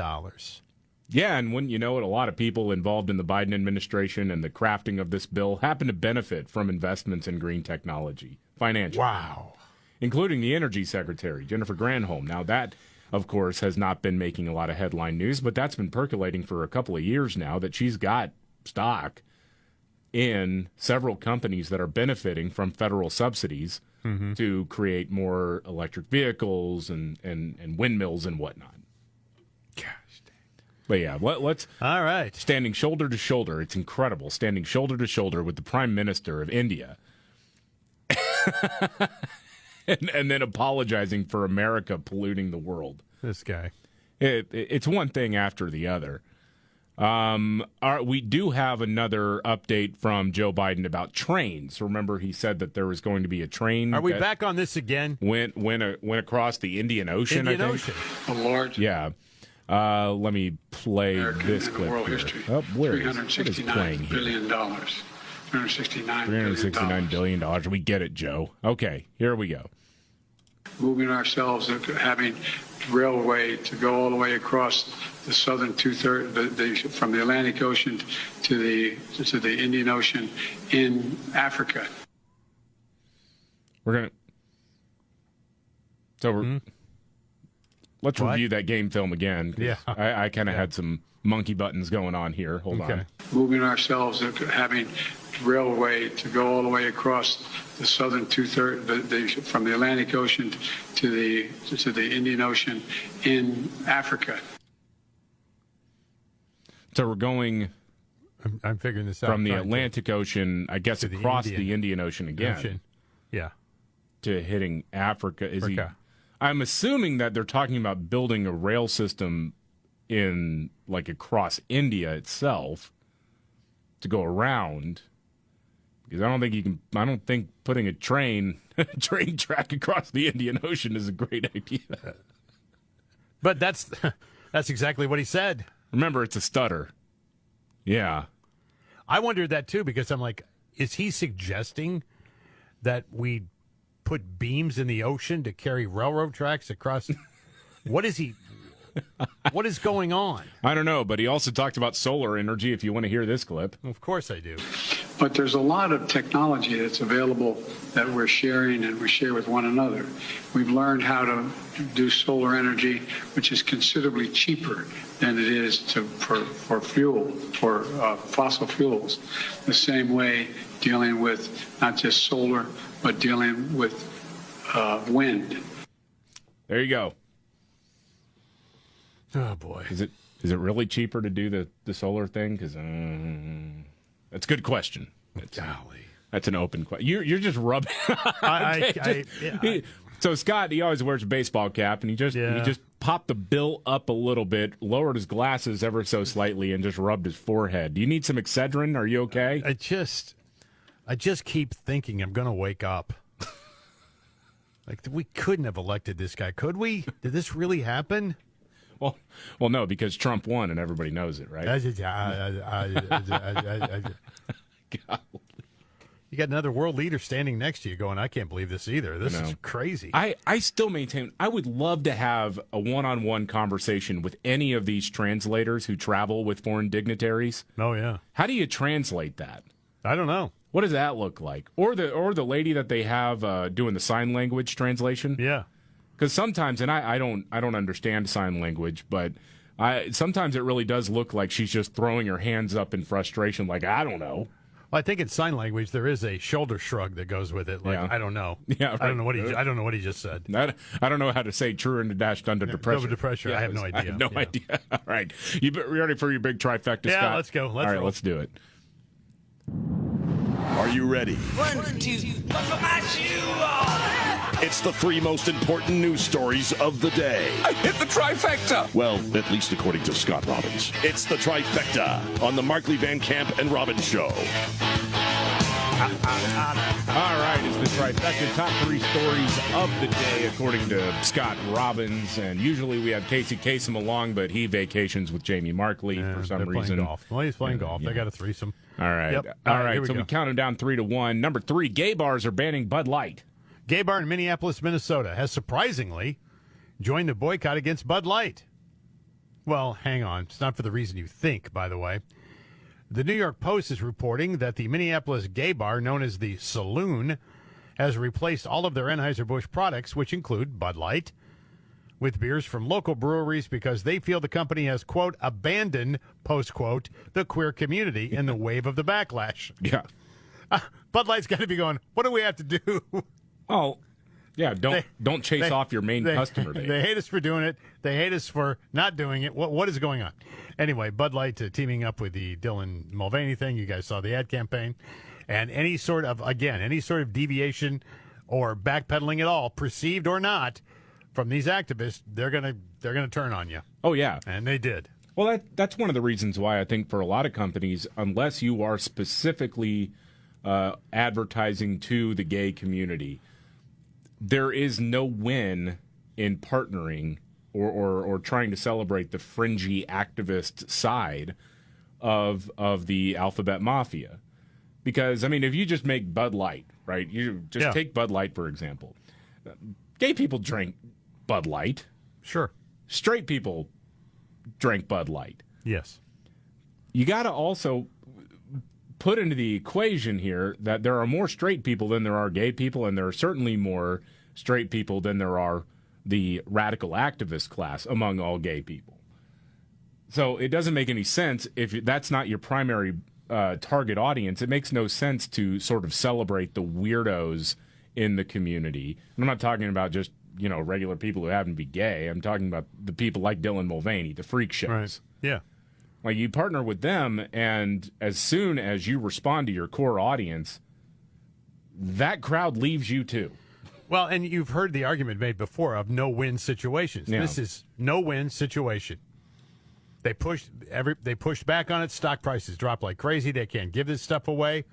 Yeah, and wouldn't you know it, a lot of people involved in the Biden administration and the crafting of this bill happen to benefit from investments in green technology financially. Wow. Including the Energy Secretary, Jennifer Granholm. Now that, of course, has not been making a lot of headline news, but that's been percolating for a couple of years now that she's got stock in several companies that are benefiting from federal subsidies to create more electric vehicles and windmills and whatnot. Gosh. But yeah, let's all right. Standing shoulder to shoulder. It's incredible. Standing shoulder to shoulder with the Prime Minister of India. and then apologizing for America polluting the world. This guy. It's one thing after the other. We do have another update from Joe Biden about trains. Remember, he said that there was going to be a train. Are we back on this again? Went across the Indian Ocean. Indian I think. Ocean. A large. Yeah. Let me play American this and clip world here. history. Oh, where is it playing $369 here? billion. $369 billion. We get it, Joe. Okay, here we go. Moving ourselves into having railway to go all the way across the southern two-thirds, from the Atlantic Ocean to the Indian Ocean in Africa. We're let's review that game film again. Yeah, I kind of had some monkey buttons going on here. Hold on. Moving ourselves into having railway to go all the way across the southern two-thirds, from the Atlantic Ocean to the Indian Ocean in Africa. So we're going. I'm figuring this out. From the Atlantic Ocean, I guess, across the Indian Ocean again. Yeah. To hitting Africa. I'm assuming that they're talking about building a rail system in across India itself to go around. Because I don't think putting a train track across the Indian Ocean is a great idea. But that's exactly what he said. Remember, it's a stutter. Yeah. I wondered that too, because I'm like, is he suggesting that we put beams in the ocean to carry railroad tracks across? What is going on? I don't know, but he also talked about solar energy, if you want to hear this clip. Of course I do. But there's a lot of technology that's available that we're sharing and we share with one another. We've learned how to do solar energy, which is considerably cheaper than it is for fossil fuels. The same way dealing with not just solar, but dealing with wind. There you go. Oh boy, is it really cheaper to do the solar thing? Because that's a good question. That's an open question. You're just rubbing. So Scott, he always wears a baseball cap, and he just popped the bill up a little bit, lowered his glasses ever so slightly, and just rubbed his forehead. Do you need some Excedrin? Are you okay? I just keep thinking I'm going to wake up. We couldn't have elected this guy, could we? Did this really happen? Well, no, because Trump won, and everybody knows it, right? You got another world leader standing next to you going, I can't believe this either. This is crazy. I still maintain, I would love to have a one-on-one conversation with any of these translators who travel with foreign dignitaries. Oh, yeah. How do you translate that? I don't know. What does that look like? Or the lady that they have doing the sign language translation? Yeah. Because sometimes, and I don't understand sign language, but sometimes it really does look like she's just throwing her hands up in frustration, like, I don't know. Well, I think in sign language there is a shoulder shrug that goes with it. Like, I don't know. Yeah, right. I don't know what he just said. I don't know how to say true and dashed under depression. Under pressure. Yeah, I have no idea. I have no idea. All right. You ready for your big trifecta, yeah, Scott? Let's go. All right, let's do it. Are you ready? 1, 2, buckle my shoe on. It's the 3 most important news stories of the day. I hit the trifecta. Well, at least according to Scott Robbins. It's the trifecta on the Markley, Van Camp, and Robbins Show. All right, it's the trifecta, top 3 stories of the day, according to Scott Robbins. And usually we have Casey Kasem along, but he vacations with Jamie Markley for some reason. Golf. Well, he's playing golf. They got a threesome. All right. Yep. All right, we so we count them down 3 to 1. Number 3, gay bars are banning Bud Light. Gay bar in Minneapolis, Minnesota has surprisingly joined the boycott against Bud Light. Well, hang on. It's not for the reason you think, by the way. The New York Post is reporting that the Minneapolis gay bar, known as the Saloon, has replaced all of their Anheuser-Busch products, which include Bud Light, with beers from local breweries because they feel the company has, quote, abandoned, post quote, the queer community in the wave of the backlash. Yeah. Bud Light's got to be going, what do we have to do? Oh, yeah, don't chase off your main customer base. They hate us for doing it. They hate us for not doing it. What is going on? Anyway, Bud Light teaming up with the Dylan Mulvaney thing. You guys saw the ad campaign. And any sort of deviation or backpedaling at all, perceived or not, from these activists, they're gonna turn on you. Oh, yeah. And they did. Well, that's one of the reasons why I think for a lot of companies, unless you are specifically advertising to the gay community, there is no win in partnering or trying to celebrate the fringy activist side of the alphabet mafia. Because, I mean, if you just make Bud Light, right? You just take Bud Light, for example. Gay people drink Bud Light. Sure. Straight people drink Bud Light. Yes. You got to also put into the equation here that there are more straight people than there are gay people, and there are certainly more straight people than there are the radical activist class among all gay people. So it doesn't make any sense if that's not your primary target audience. It makes no sense to sort of celebrate the weirdos in the community. And I'm not talking about just, regular people who happen to be gay. I'm talking about the people like Dylan Mulvaney, the freak shows. Right. Yeah. Like, you partner with them, and as soon as you respond to your core audience, that crowd leaves you too. Well, and you've heard the argument made before of no-win situations. Yeah. This is no-win situation. They pushed back on it. Stock prices dropped like crazy. They can't give this stuff away.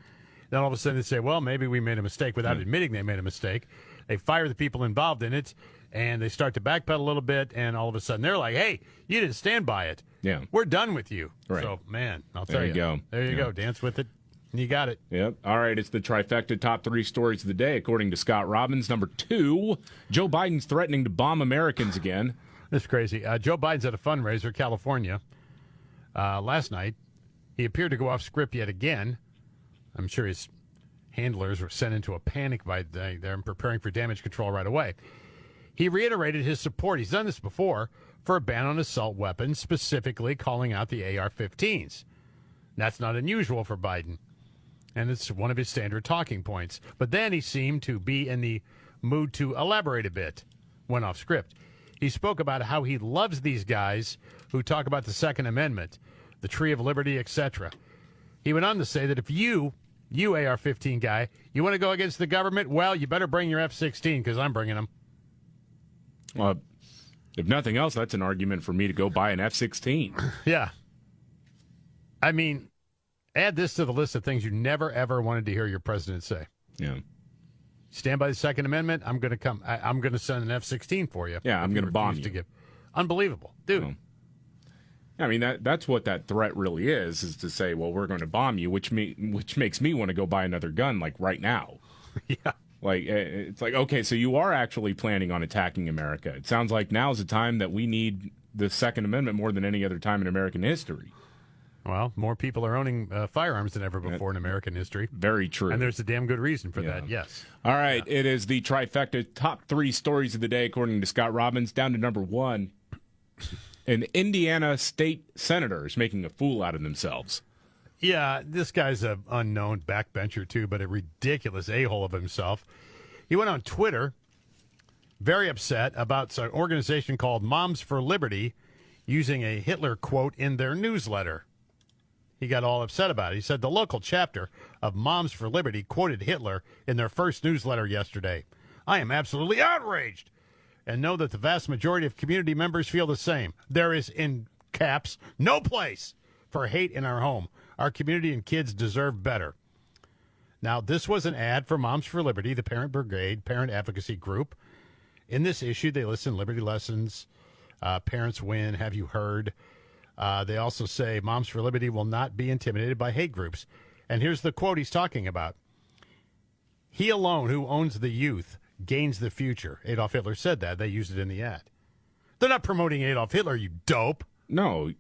Then all of a sudden they say, well, maybe we made a mistake without admitting they made a mistake. They fire the people involved in it, and they start to backpedal a little bit, and all of a sudden they're like, hey, you didn't stand by it. Yeah. We're done with you. Right. So, man, I'll tell you. There you go. There you go. Dance with it. You got it. Yep. All right, it's the trifecta top 3 stories of the day, according to Scott Robbins. Number 2, Joe Biden's threatening to bomb Americans again. That's crazy. Joe Biden's at a fundraiser, California. Last night, he appeared to go off script yet again. I'm sure his handlers were sent into a panic by them preparing for damage control right away. He reiterated his support. He's done this before for a ban on assault weapons, specifically calling out the AR-15s. That's not unusual for Biden, and it's one of his standard talking points. But then he seemed to be in the mood to elaborate a bit, went off script. He spoke about how he loves these guys who talk about the Second Amendment, the Tree of Liberty, etc. He went on to say that if you AR-15 guy, you want to go against the government, well, you better bring your F-16 because I'm bringing them. Well, if nothing else, that's an argument for me to go buy an F-16. Yeah. I mean, add this to the list of things you never, ever wanted to hear your president say. Yeah. Stand by the Second Amendment. I'm going to come. I'm going to send an F-16 for you. Yeah, I'm going to bomb you. Unbelievable. Dude. Well, I mean, that's what that threat really is to say, well, we're going to bomb you, which makes me want to go buy another gun, like, right now. Yeah. Like, it's like, okay, so you are actually planning on attacking America. It sounds like now's the time that we need the Second Amendment more than any other time in American history. Well, more people are owning firearms than ever before in American history. Very true. And there's a damn good reason for that, yes. All right, It is the trifecta top 3 stories of the day, according to Scott Robbins. Down to number 1, an Indiana state senator is making a fool out of themselves. Yeah, this guy's an unknown backbencher, too, but a ridiculous a-hole of himself. He went on Twitter, very upset about an organization called Moms for Liberty using a Hitler quote in their newsletter. He got all upset about it. He said the local chapter of Moms for Liberty quoted Hitler in their first newsletter yesterday. I am absolutely outraged and know that the vast majority of community members feel the same. There is, in caps, no place for hate in our home. Our community and kids deserve better. Now, this was an ad for Moms for Liberty, the parent brigade, parent advocacy group. In this issue, they list Liberty Lessons, Parents Win, Have You Heard? They also say Moms for Liberty will not be intimidated by hate groups. And here's the quote he's talking about. He alone who owns the youth gains the future. Adolf Hitler said that. They used it in the ad. They're not promoting Adolf Hitler, you dope. No.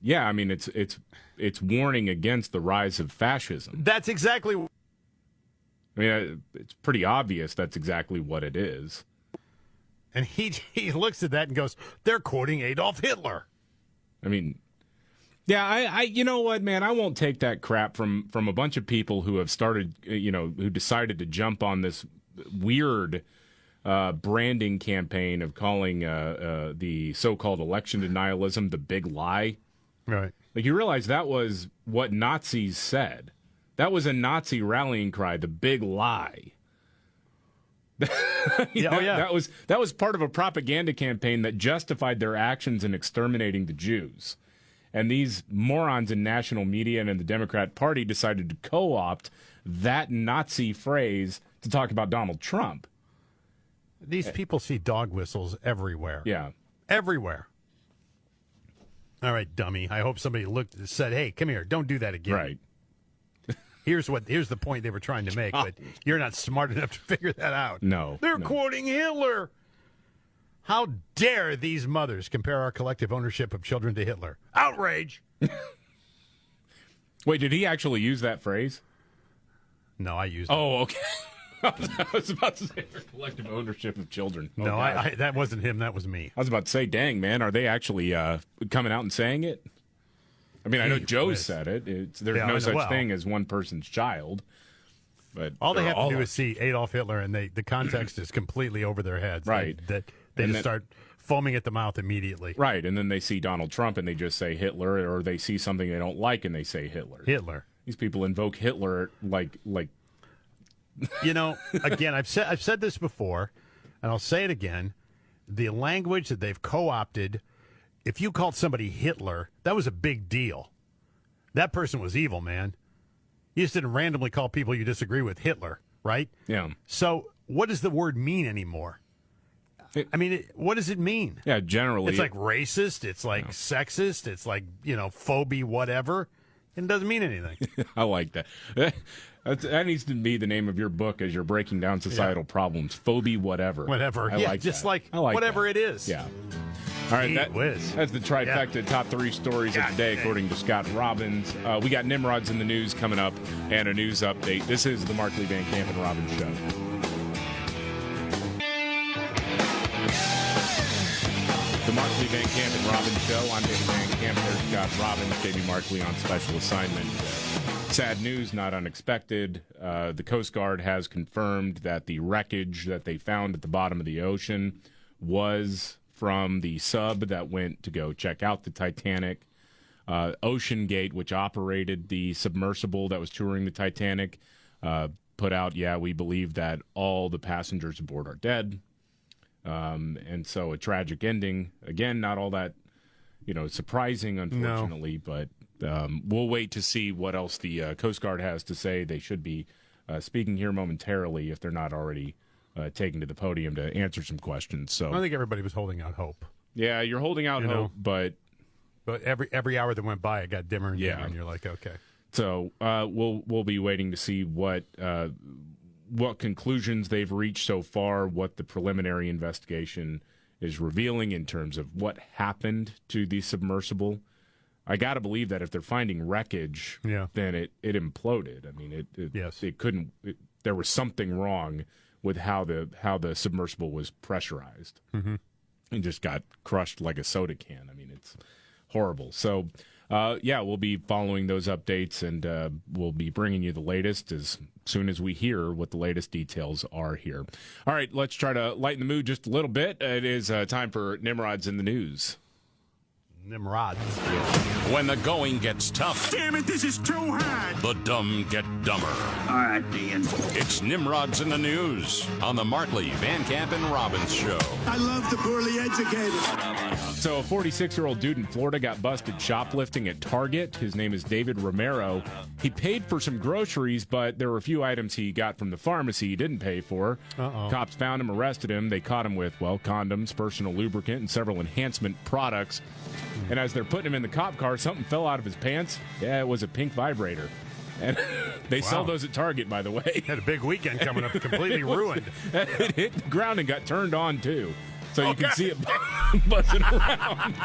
Yeah, I mean, it's warning against the rise of fascism. That's exactly. I mean, it's pretty obvious that's exactly what it is. And he looks at that and goes, they're quoting Adolf Hitler. I mean, yeah, I you know what, man, I won't take that crap from a bunch of people who have started, who decided to jump on this weird branding campaign of calling the so-called election denialism the big lie. Right. Like, you realize that was what Nazis said. That was a Nazi rallying cry, the big lie. That was part of a propaganda campaign that justified their actions in exterminating the Jews. And these morons in national media and in the Democrat Party decided to co-opt that Nazi phrase to talk about Donald Trump. These people see dog whistles everywhere. Yeah. Everywhere. All right, dummy. I hope somebody said, hey, come here, don't do that again. Right. Here's the point they were trying to make, but you're not smart enough to figure that out. No. They're quoting Hitler. How dare these mothers compare our collective ownership of children to Hitler? Outrage. Wait, did he actually use that phrase? No, I used it. Oh, okay. I was about to say their collective ownership of children. No, that wasn't him. That was me. I was about to say, dang, man, are they actually coming out and saying it? I mean, I know Joe said it. There's no such thing as one person's child. But all they have to do is see Adolf Hitler, and the context is completely over their heads. Right. They just start foaming at the mouth immediately. Right, and then they see Donald Trump, and they just say Hitler, or they see something they don't like, and they say Hitler. Hitler. These people invoke Hitler like. Again, I've said this before, and I'll say it again. The language that they've co-opted, if you called somebody Hitler, that was a big deal. That person was evil, man. You just didn't randomly call people you disagree with Hitler, right? Yeah. So what does the word mean anymore? What does it mean? Yeah, generally. It's like racist. It's like sexist. It's like, phobia, whatever. It doesn't mean anything. I like that. That needs to be the name of your book as you're breaking down societal problems. Phobia, whatever. Whatever. I like just that. like I like whatever that. it is. Yeah. All right, that's the trifecta top 3 stories of the day, according to Scott Robbins. We got Nimrods in the news coming up and a news update. This is the Markley, Van Camp, and Robbins Show. The Markley, Van Camp, and Robbins Show. I'm David Van Camp. There's Scott Robbins, Jamie Markley on special assignment. Sad news, not unexpected. The Coast Guard has confirmed that the wreckage that they found at the bottom of the ocean was from the sub that went to go check out the Titanic. Ocean Gate, which operated the submersible that was touring the Titanic, put out, we believe that all the passengers aboard are dead. And so a tragic ending. Again, not all that, surprising, unfortunately, but we'll wait to see what else the Coast Guard has to say. They should be speaking here momentarily if they're not already taken to the podium to answer some questions. So I think everybody was holding out hope. Yeah, you're holding out hope, but every hour that went by, it got dimmer and dimmer, and you're like, okay. So we'll be waiting to see what conclusions they've reached so far, what the preliminary investigation is revealing in terms of what happened to the submersible. I got to believe that if they're finding wreckage, then it imploded. I mean, it couldn't. There was something wrong with how the submersible was pressurized, and just got crushed like a soda can. I mean, it's horrible. So, we'll be following those updates, and we'll be bringing you the latest as soon as we hear what the latest details are here. All right, let's try to lighten the mood just a little bit. It is time for Nimrod's in the News. Nimrods. When the going gets tough. Damn it, this is too hard. The dumb get dumber. All right, Ian. It's Nimrod's in the News on the Markley, Van Camp, and Robbins Show. I love the poorly educated. So a 46-year-old dude in Florida got busted shoplifting at Target. His name is David Romero. He paid for some groceries, but there were a few items he got from the pharmacy he didn't pay for. Cops found him, arrested him. They caught him with, condoms, personal lubricant, and several enhancement products. And as they're putting him in the cop car, something fell out of his pants. Yeah, it was a pink vibrator. And they sell those at Target, by the way. Had a big weekend coming up, completely ruined. It hit the ground and got turned on, too. So you can see it buzzing around.